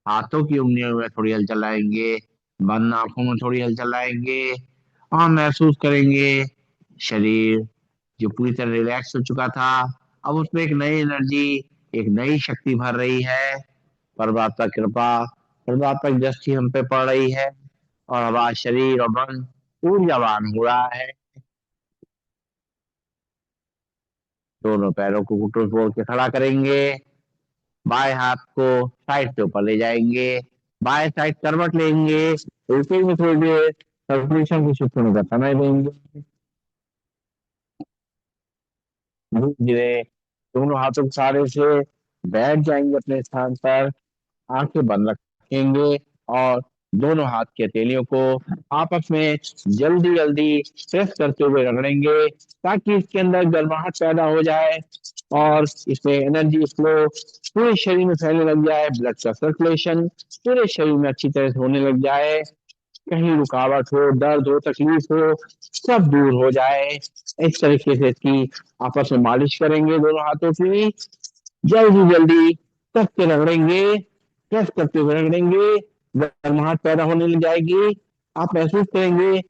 हाथों की उंगलियों में थोड़ी हलचल लाएंगे, बंद आंखों में थोड़ी हलचल लाएंगे। और महसूस करेंगे शरीर जो पूरी तरह रिलैक्स हो चुका था, अब उसमें एक नई एनर्जी, एक नई शक्ति भर रही है। परमात्मा की कृपा, परमात्मा की दृष्टि हम पे पड़ रही है और हमारा शरीर और मन ऊर्जावान हो रहा है। दोनों पैरों को घुटनों से जोड़ के खड़ा करेंगे, बाएं हाथ को साइड से ऊपर ले जाएंगे, बाएं साइड करवट लेंगे, रुकेंगे थोड़ी देर, सर्कुलेशन को शिफ्ट होने का समय देंगे। धीरे धीरे दोनों हाथों के सहारे से बैठ जाएंगे अपने स्थान पर, आंखें बंद रखेंगे और दोनों हाथ की हथेलियों को आपस में जल्दी जल्दी प्रेस करते हुए रगड़ेंगे ताकि इसके अंदर गर्माहट पैदा हो जाए और इसमें एनर्जी फ्लो पूरे शरीर में फैलने लग जाए, ब्लड का सर्कुलेशन पूरे शरीर में अच्छी तरह से होने लग जाए। कहीं रुकावट हो, दर्द हो, तकलीफ हो, सब दूर हो जाए। इस तरीके से इसकी आपस में मालिश करेंगे दोनों हाथों की, जल्दी जल्दी कस के रगड़ेंगे, प्रेस करते हुए रगड़ेंगे, गर्माहट पैदा होने लग जाएगी। आप महसूस करेंगे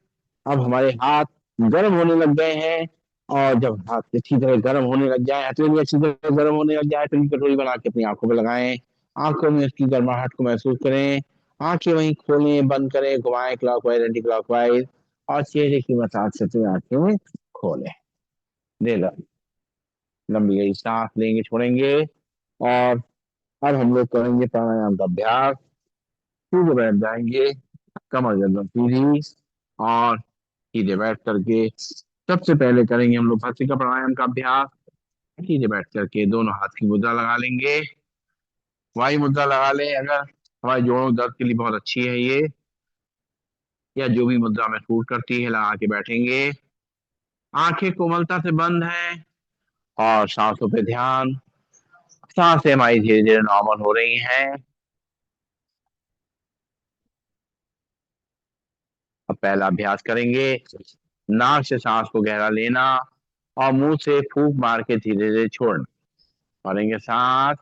अब हमारे हाथ गर्म होने लग गए हैं। और जब हाथ अच्छी तरह गर्म होने लग जाए, हथेली अच्छी तरह गर्म होने लग जाए तो इनकी कटोरी बना के अपनी आंखों पे लगाएं। आंखों में उसकी गर्माहट को महसूस करें। आंखें वहीं खोलें, बंद करें, घुमाएं क्लॉकवाइज एंटी क्लॉकवाइज, और चेहरे की मसाज से अपनी आंखें खोलें। ले लो, लंबी गई सांस लेंगे, छोड़ेंगे। और अब हम लोग करेंगे प्राणायाम का अभ्यास। सीधे बैठ जाएंगे, कमर गर्दन सीधी, और सीधे बैठ करके सबसे पहले करेंगे हम लोग भस्त्रिका प्राणायाम का अभ्यास। सीधे बैठ करके दोनों हाथ की मुद्रा लगा लेंगे। वायु मुद्रा लगा लें अगर हमारे जोड़ों दर्द के लिए बहुत अच्छी है ये, या जो भी मुद्रा में सूट करती है लगा के बैठेंगे। आंखें कोमलता से बंद हैं, और सांसों पे ध्यान। सांसें हमारी धीरे धीरे नॉर्मल हो रही हैं। अब पहला अभ्यास करेंगे, नाक से सांस को गहरा लेना और मुंह से फूंक मार के धीरे धीरे छोड़ना। करेंगे सांस,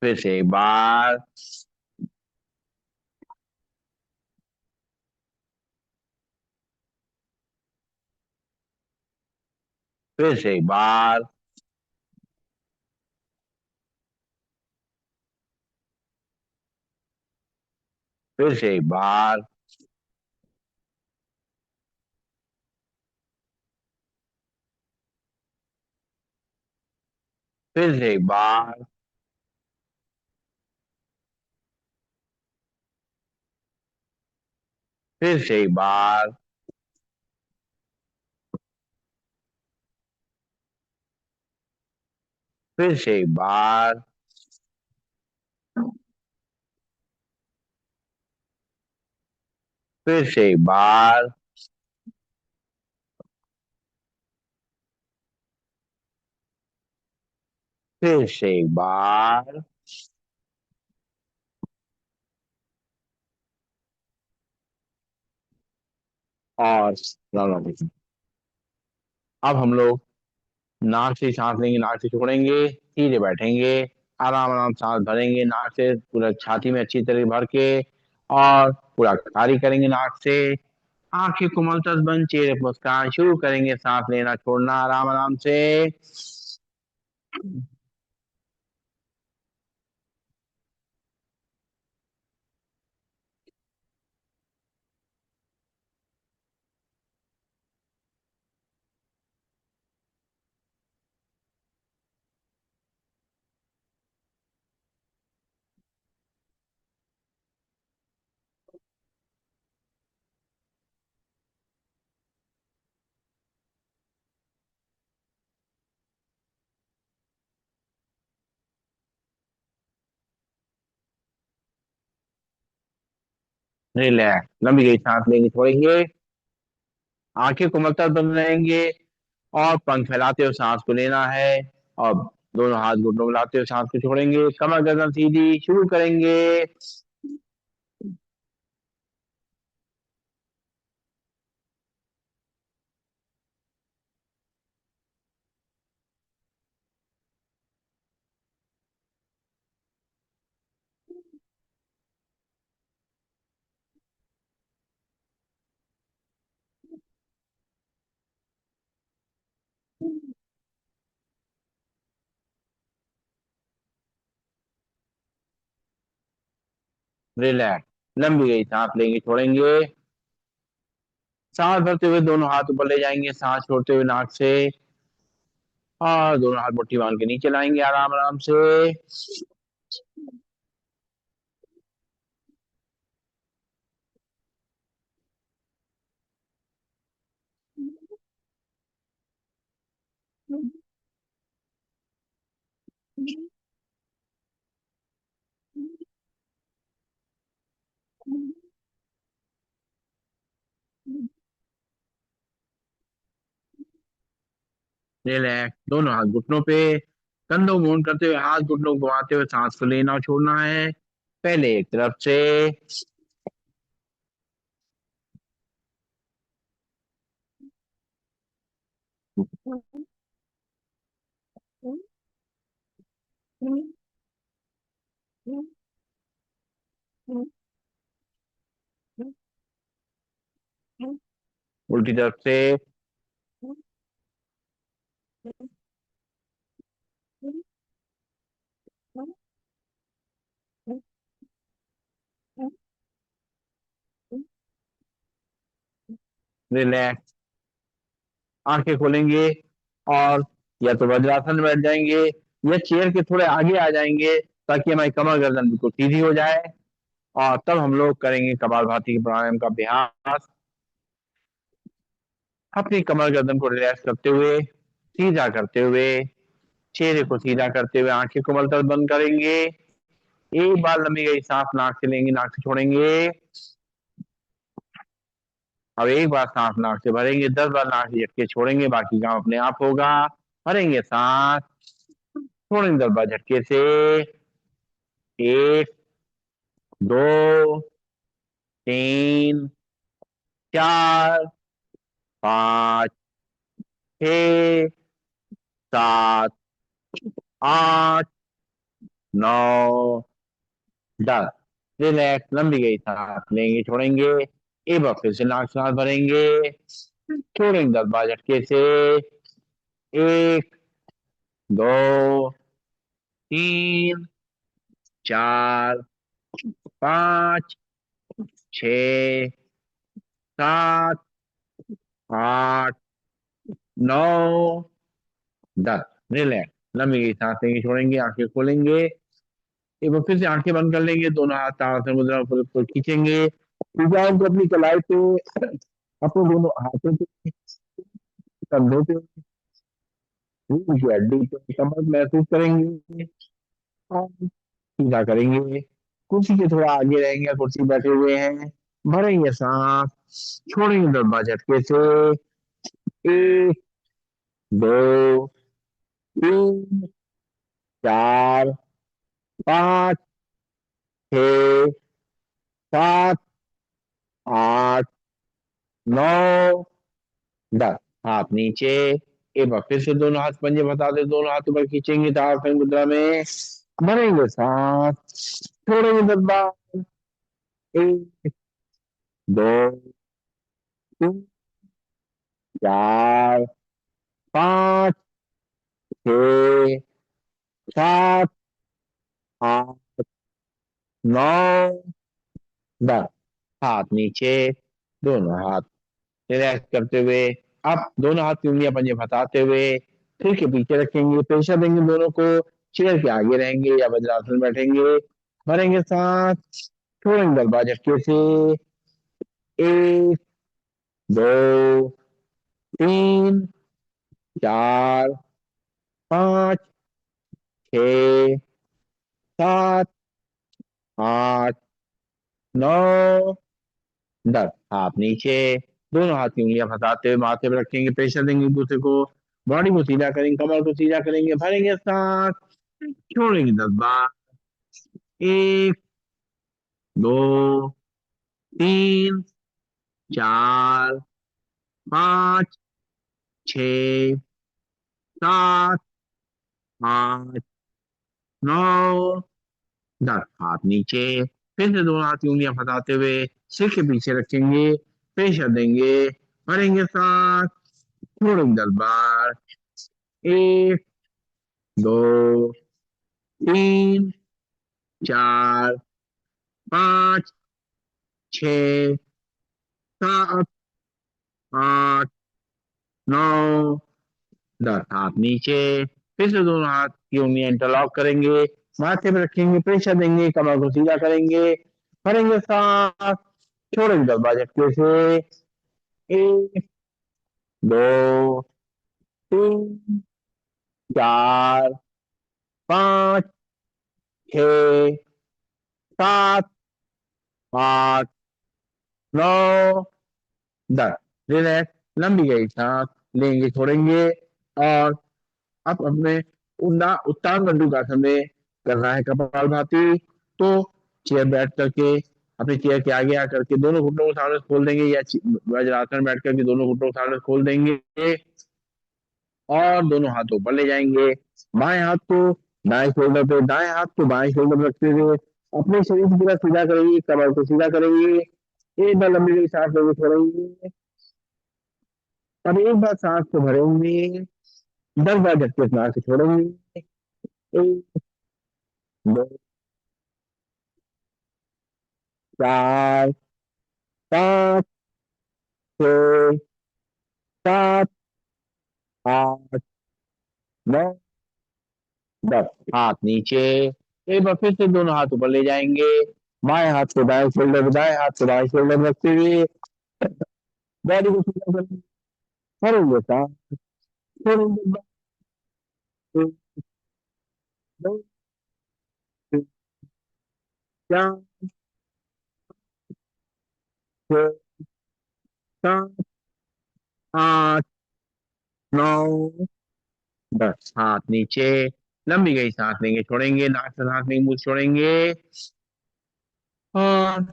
फिर से एक बार, फिर से एक बार, फिर से एक बार, फिर से एक बार, फिर से एक बार, फिर से एक बार, फिर से एक बार, फिर से एक बार, और अब हम लोग नाक से सांस लेंगे, नाक से छोड़ेंगे, सीधे बैठेंगे, आराम आराम सांस भरेंगे नाक से पूरा छाती में अच्छी तरह भर के, और पूरा खाली करेंगे नाक से। आंखें कोमल तक बंद, चेहरे पर मुस्कान, शुरू करेंगे सांस लेना छोड़ना आराम आराम से। रिलैक्स, लंबी गई सांस लेंगे, छोड़ेंगे। आंखें कोमल तक बंद रहेंगे, और पंख फैलाते हुए सांस को लेना है। और दोनों हाथ घुटनों में लाते हुए सांस को छोड़ेंगे, कमर गर्दन सीधी, शुरू करेंगे। रिलैक्स, लंबी गई सांस लेंगे, छोड़ेंगे। सांस भरते हुए दोनों हाथ ऊपर ले जाएंगे, सांस छोड़ते हुए नाक से, और दोनों हाथ मुट्ठी बांध के नीचे लाएंगे आराम आराम से। रिलैक्स, दोनों हाथ घुटनों पे, कंधों को मून करते हुए हाथ घुटनों को घुमाते हुए सांस को लेना और छोड़ना है। पहले एक तरफ से, उल्टी तरफ से, रिलैक्स, आंखें खोलेंगे और या तो वज्रासन में बैठ जाएंगे या चेयर के थोड़े आगे आ जाएंगे ताकि हमारी कमर गर्दन बिल्कुल सीधी हो जाए। और तब हम लोग करेंगे कपालभाति के प्राणायाम का अभ्यास। अपनी कमर गर्दन को रिलैक्स करते हुए, सीधा करते हुए, चेहरे को सीधा करते हुए आंखें को मलकर बंद करेंगे। एक बार लंबी गई सांस नाक से लेंगे, नाक से छोड़ेंगे। अब एक बार सांस नाक से भरेंगे, 10 बार नाक से झटके छोड़ेंगे, बाकी काम अपने आप होगा। भरेंगे सांस, छोड़ेंगे 10 बार झटके से। एक, दो, तीन, चार, पाँच, छः, सात, आठ, नौ, 10। रिलैक्स, लंबी गई सांस लेंगे, छोड़ेंगे। एक बार फिर से नाक से सांस भरेंगे, छोड़ेंगे 10 बार झटके से। एक, दो, तीन, चार, पाँच, छ, सात, आठ, नौ, 10। रिलैक्स, लंबी गई सांस लेंगे, छोड़ेंगे, आंखें खोलेंगे। एक बार फिर से आंखें बंद कर लेंगे, दोनों हाथ ताड़ासन मुद्रा में ऊपर खींचेंगे। भुजाओं को अपनी कलाई पे, अपने दोनों हाथों पे, कंधों पे, रीढ़ की हड्डी पे कमर महसूस करेंगे और सीधा करेंगे। कुर्सी के थोड़ा आगे रहेंगे, कुर्सी बैठे हुए हैं। भरेंगे सांस, छोड़ेंगे 10 बार झटके से। एक, दो, तीन, चार, पाँच, छ, सात, आठ, नौ, 10। हाथ नीचे। एक बार फिर से दोनों हाथ पंजे बता दे, दोनों हाथ ऊपर खींचेंगे ताड़ासन मुद्रा में। भरेंगे सांस, छोड़ेंगे 10 बार। एक, दो, तीन, चार, पाँच, छ, सात, आठ, नौ, 10। हाथ नीचे, दोनों हाथ रिलैक्स करते हुए, अब दोनों हाथ की उंगलियां पंजे फंसाते हुए सिर के पीछे रखेंगे, प्रेशर देंगे दोनों को। चेयर के आगे रहेंगे या वज्रासन में बैठेंगे। भरेंगे सांस, छोड़ेंगे 10 बार झटके से। एक, दो, तीन, चार, पाँच, छ, सात, आठ, नौ, 10। हाथ नीचे, दोनों हाथ की उंगलियां फंसाते हुए माथे पर रखेंगे, प्रेशर देंगे एक दूसरे को। बॉडी को सीधा करेंगे, कमर को सीधा करेंगे। भरेंगे सांस, छोड़ेंगे 10 बार। एक, दो, तीन, चार, पाँच, छ, सात, आठ, नौ, 10। हाथ नीचे, फिर से दोनों हाथ की उंगलियां फंसाते हुए सिर के पीछे रखेंगे, प्रेशर देंगे। भरेंगे सांस, छोड़ेंगे 10 बार। एक, दो, तीन, चार, पाँच, छ, सात, आठ, नौ, 10। हाथ नीचे, फिर से दोनों हाथ की उंगलियां इंटरलॉक करेंगे, माथे पे रखेंगे, प्रेशर देंगे, कमर को सीधा करेंगे। भरेंगे सांस, छोड़ेंगे 10 बार झटके से। एक, दो, तीन, चार, पाँच, छ, सात, आठ, नौ, 10। रिलैक्स, लंबी गई सांस लेंगे, छोड़ेंगे। और अब अपने उत्तान मंडूकासन में करना है कपालभाति। तो चेयर बैठ करके अपने चेयर के आगे आकर के दोनों घुटनों को सामने से खोल देंगे या वज्रासन में बैठ करके दोनों घुटनों को सामने से खोल देंगे और दोनों हाथों ऊपर ले जाएंगे। बाएं हाथ को दाएं शोल्डर पे, दाएं हाथ को बाएं शोल्डर पे रखते हुए अपने शरीर को पूरा सीधा करेंगे, कमर को सीधा करेंगे। एक बार लंबी लंबी सांस लेके छोड़ेंगे। अब एक बार सांस को भरेंगे, 10 बार झटके से नाक से छोड़ेंगे। एक, दो, चार, पाँच, छः, सात, आठ, नौ, 10। हाथ नीचे। एक बार फिर से दोनों हाथ ऊपर ले जाएंगे। बाएं हाथ को दाएं शोल्डर, दाएं हाथ को दाएं शोल्डर रखते हुए बॉडी को सीधा करेंगे। करेंगे सात, छोड़ेंगे दस, एक, दो, तीन, चार, छः, सात, आठ, नौ, 10। हाथ नीचे। लंबी गई सांस लेंगे, छोड़ेंगे, नाक से सांस लेंगे, मुंह से छोड़ेंगे। और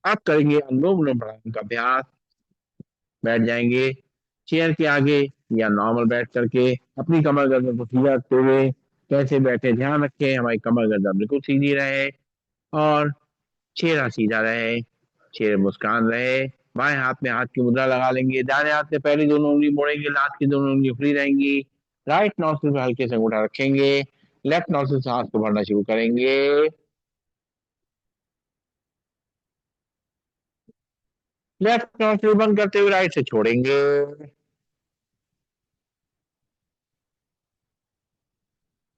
अब करेंगे अनुलोम विलोम प्राणायाम का अभ्यास। बैठ जाएंगे चेयर के आगे या नॉर्मल बैठ करके, अपनी कमर गर्दन को सीधा रखते हुए। कैसे बैठे ध्यान रखें, हमारी कमर गर्दन बिल्कुल सीधी रहे और चेहरा सीधा रहे, चेहरे मुस्कान रहे। बाएं हाथ में हाथ की मुद्रा लगा लेंगे, दाहिने हाथ से पहली दोनों उंगली मोड़ेंगे, लास्ट की दोनों उंगली खुली रहेंगी। राइट नॉस्ट्रिल पे हल्के से अंगूठा रखेंगे, लेफ्ट नॉस्ट्रिल से सांस को भरना शुरू करेंगे। लेफ्ट नॉस्ट्रिल बंद करते हुए राइट से छोड़ेंगे।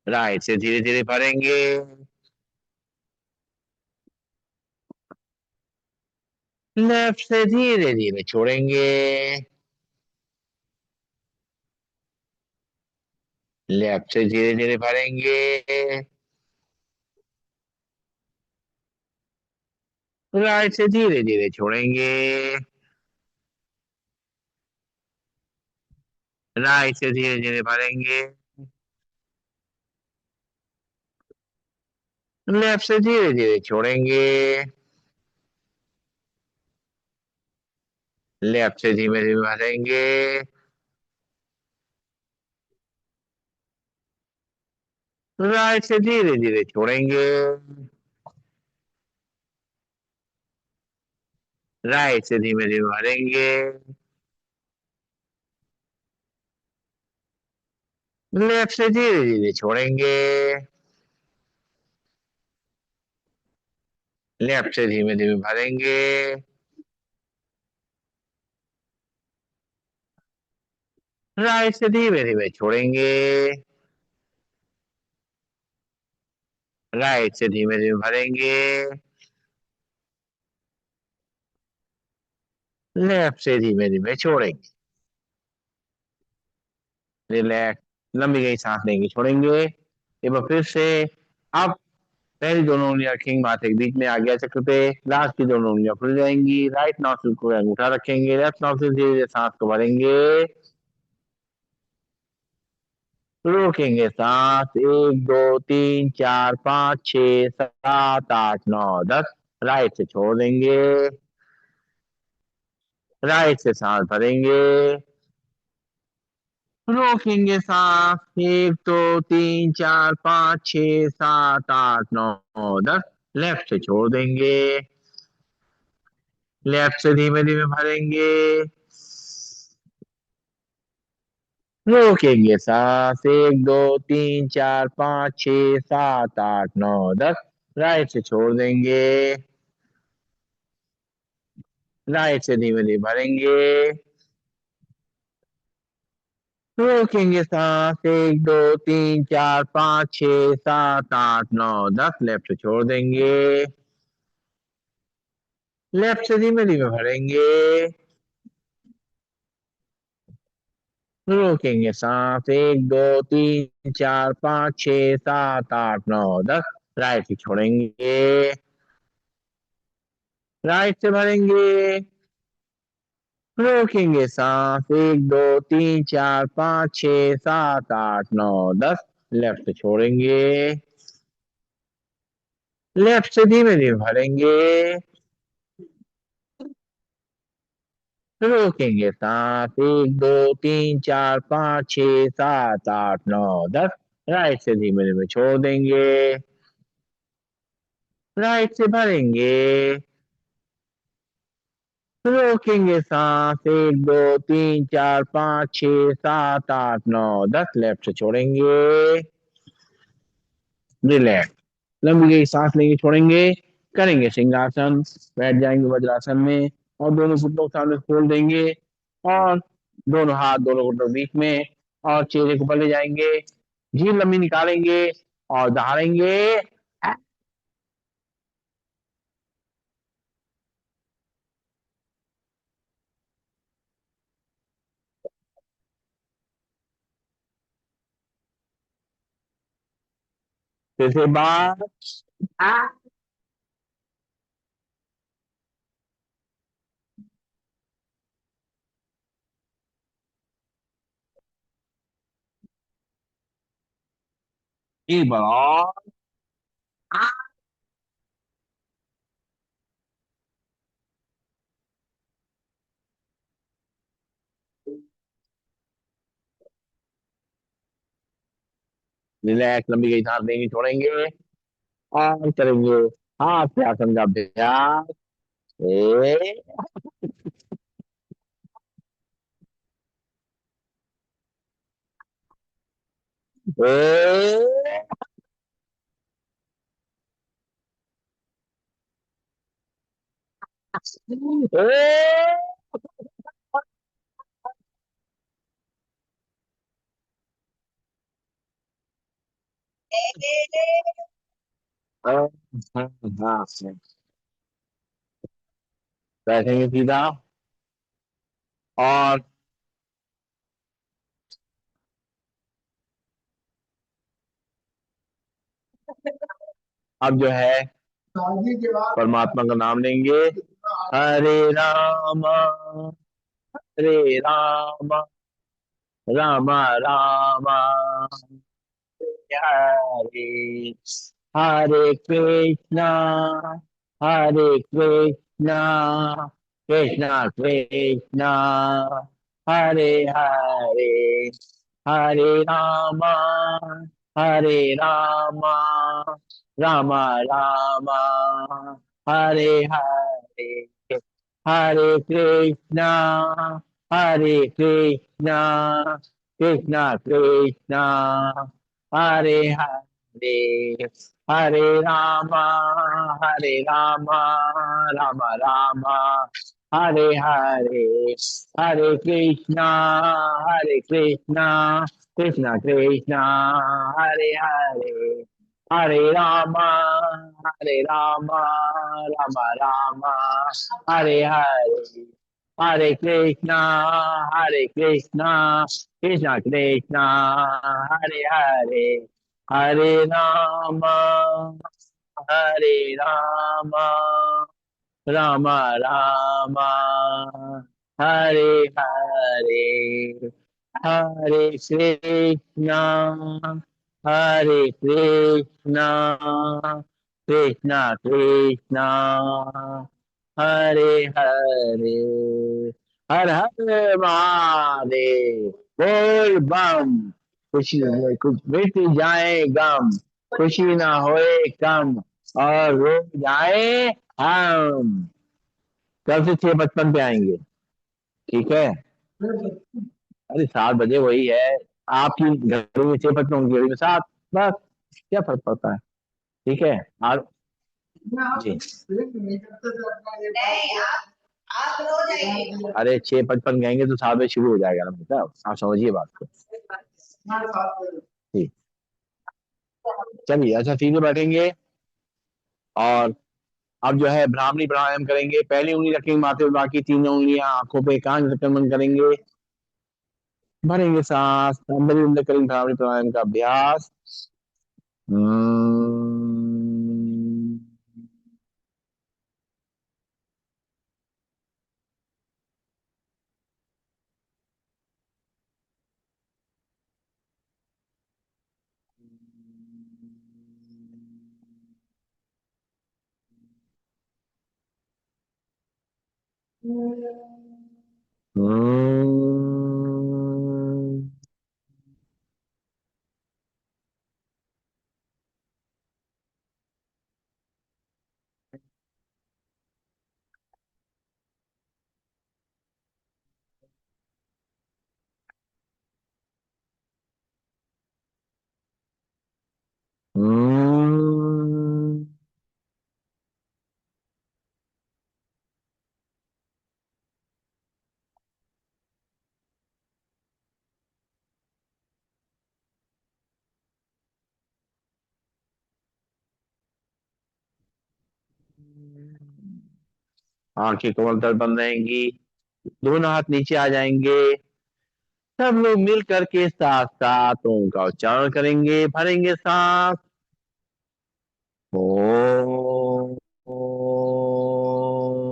राइट से धीरे धीरे भरेंगे। लेफ्ट से धीरे धीरे छोड़ेंगे। लेफ्ट से धीरे धीरे भरेंगे। राइट से धीरे धीरे छोड़ेंगे। राइट से धीरे धीरे भरेंगे। लेफ्ट से धीरे धीरे छोड़ेंगे। लेफ्ट से धीमे धीमे भरेंगे। राइट से धीरे धीरे छोड़ेंगे। राइट से धीमे धीमे भरेंगे। लेफ्ट से धीरे धीरे छोड़ेंगे। लेफ्ट से धीमे धीमे भरेंगे। राइट से धीमे धीमे छोड़ेंगे। राइट से धीमे धीमे भरेंगे। लेफ्ट से धीमे धीमे छोड़ेंगे। रिलैक्स। लंबी गई सांस लेंगे, छोड़ेंगे। एक बार फिर से। अब पहली दोनों उंगलियां रखेंगे माथे के बीच में, आगे चक्र पे। लास्ट की दोनों उंगलियां खुल जाएंगी। राइट नॉस्ट्रिल को अंगूठा रखेंगे, लेफ्ट नॉस्ट्रिल धीरे धीरे सांस को भरेंगे। रोकेंगे सांस। एक, दो, तीन, चार, पाँच, छः, सात, आठ, नौ, 10। राइट से छोड़ देंगे। राइट से सांस भरेंगे। रोकेंगे सांस। एक, दो, तीन, चार, पाँच, छः, सात, आठ, नौ, 10। लेफ्ट से छोड़ देंगे। लेफ्ट से धीमे धीमे भरेंगे। रोकेंगे सांस। एक, दो, तीन, चार, पाँच, छः, सात, आठ, नौ, 10। राइट से छोड़ देंगे। राइट से धीमे धीमे भरेंगे। रोकेंगे सांस। एक, दो, तीन, चार, पाँच, छः, सात, आठ, नौ, 10। लेफ्ट से छोड़ देंगे। लेफ्ट से धीमे धीमे भरेंगे। रोकेंगे सांस। एक, दो, तीन, चार, पाँच, छः, सात, आठ, नौ, 10। राइट से छोड़ेंगे। राइट से भरेंगे। रोकेंगे सांस। एक, दो, तीन, चार, पाँच, छः, सात, आठ, नौ, 10। लेफ्ट से छोड़ेंगे। लेफ्ट से धीमे धीमे भरेंगे। रोकेंगे सांस। एक, दो, तीन, चार, पाँच, छः, सात, आठ, नौ, 10। राइट से धीमे धीमे छोड़ देंगे। राइट से भरेंगे। रोकेंगे सांस। एक, दो, तीन, चार, पाँच, छः, सात, आठ, नौ, 10। लेफ्ट से छोड़ेंगे। रिलैक्स। लंबी गई सांस लेंगे, छोड़ेंगे। करेंगे सिंहासन। बैठ जाएंगे वज्रासन में। और दोनों घुटनों को सामने से खोल देंगे, और दोनों हाथ दोनों घुटनों के बीच में, और चेहरे को ऊपर ले जाएंगे, जीभ लंबी निकालेंगे और दहाड़ेंगे। फिर से बार। एक बार और। रिलैक्स, लंबी गई सांस लेंगे, छोड़ेंगे और करेंगे हाथ से आसन का अभ्यास। ए, ए, ए, हाँ, हाँ, बैठेंगे सीधा। और अब जो है परमात्मा का नाम लेंगे। हरे राम, हरे राम, राम राम, हरे हरे कृष्णा, हरे कृष्णा, कृष्णा कृष्णा, हरे हरे, हरे राम, हरे राम, राम राम, हरे हरे, हरे कृष्णा, हरे कृष्णा, कृष्णा कृष्णा, हरे हरे, हरे राम, हरे राम, राम राम, हरे हरे, हरे कृष्णा, हरे कृष्णा, कृष्णा कृष्णा, हरे हरे, हरे राम, हरे राम, राम राम, हरे हरे, हरे कृष्णा, हरे कृष्णा, कृष्णा कृष्णा, हरे हरे, हरे राम, हरे राम, राम राम, हरे हरे, हरे कृष्णा, हरे कृष्णा, कृष्णा कृष्णा, हरे हरे, हर हर महादेव। बोल बम। खुशी कुछ मिट जाए गम, खुशी ना होए कम, और रो जाए हम। कल से 6:55 पे आएंगे। ठीक है। अरे 7 बजे वही है। आपकी घड़ी में 6:55, उनकी घड़ी में 7। बस, क्या फर्क पड़ता है। ठीक है। और जी, अरे 6:55 कहेंगे तो 7 बजे शुरू हो जाएगा ना बेटा, आप समझिए बात को। ठीक। चलिए, अच्छा सीधे बैठेंगे। और अब जो है ब्राह्मणी प्राणायाम करेंगे। पहली उंगली रखेंगे माथे पे, बाकी तीन उंगलियां आंखों पे, कान ढक्कन बंद करेंगे। भरेंगे सांस, अंदर ही अंदर करेंगे ब्राह्मणी प्राणायाम का अभ्यास। हम्म, हम्म, हम्म, आंखें कमल बंद रहेंगी, दोनों हाथ नीचे आ जाएंगे। सब लोग मिल करके साथ साथ ओम का उच्चारण करेंगे, भरेंगे सांस। ओम। ओम।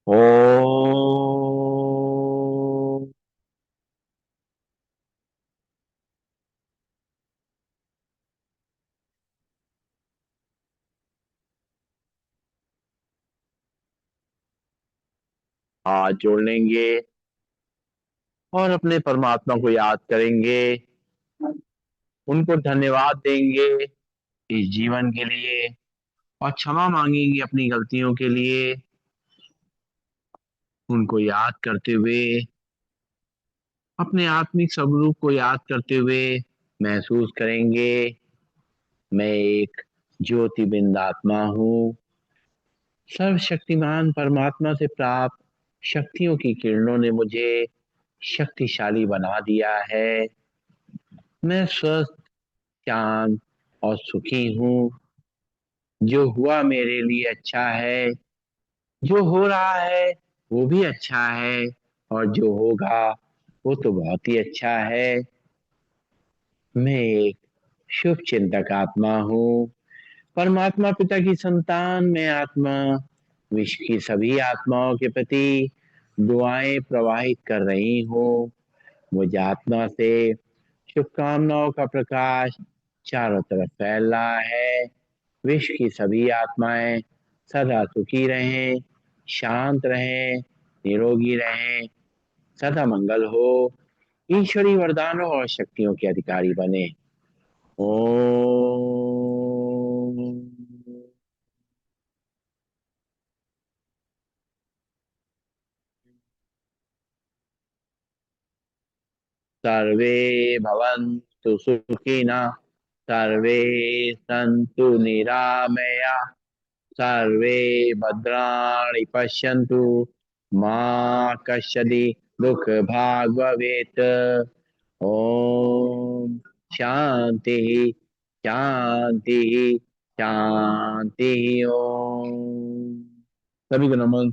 ओम। हाथ जोड़ लेंगे और अपने परमात्मा को याद करेंगे, उनको धन्यवाद देंगे इस जीवन के लिए, और क्षमा मांगेंगे अपनी गलतियों के लिए। उनको याद करते हुए, अपने आत्मिक स्वरूप को याद करते हुए महसूस करेंगे, मैं एक ज्योतिबिंद आत्मा हूँ। सर्वशक्तिमान परमात्मा से प्राप्त शक्तियों की किरणों ने मुझे शक्तिशाली बना दिया है। मैं स्वस्थ, शांत और सुखी हूँ। जो हुआ मेरे लिए अच्छा है, जो हो रहा है वो भी अच्छा है, और जो होगा वो तो बहुत ही अच्छा है। मैं एक शुभ चिंतक आत्मा हूँ, परमात्मा पिता की संतान मैं आत्मा विश्व की सभी आत्माओं के प्रति दुआएं प्रवाहित कर रही हूँ। मुझ आत्मा से शुभकामनाओं का प्रकाश चारों तरफ फैल रहा है। विश्व की सभी आत्माएं सदा सुखी रहें, शांत रहें, निरोगी रहें, सदा मंगल हो, ईश्वरी वरदानों और शक्तियों के अधिकारी बने। ओम। सर्वे भवन्तु सुखिनः, सर्वे सन्तु निरामया, सर्वे भद्राणि पश्यन्तु, मा कश्चित् दुःखभाग् भवेत्। ओम शांति, शांति, शांति। ओम। सभी को नमन।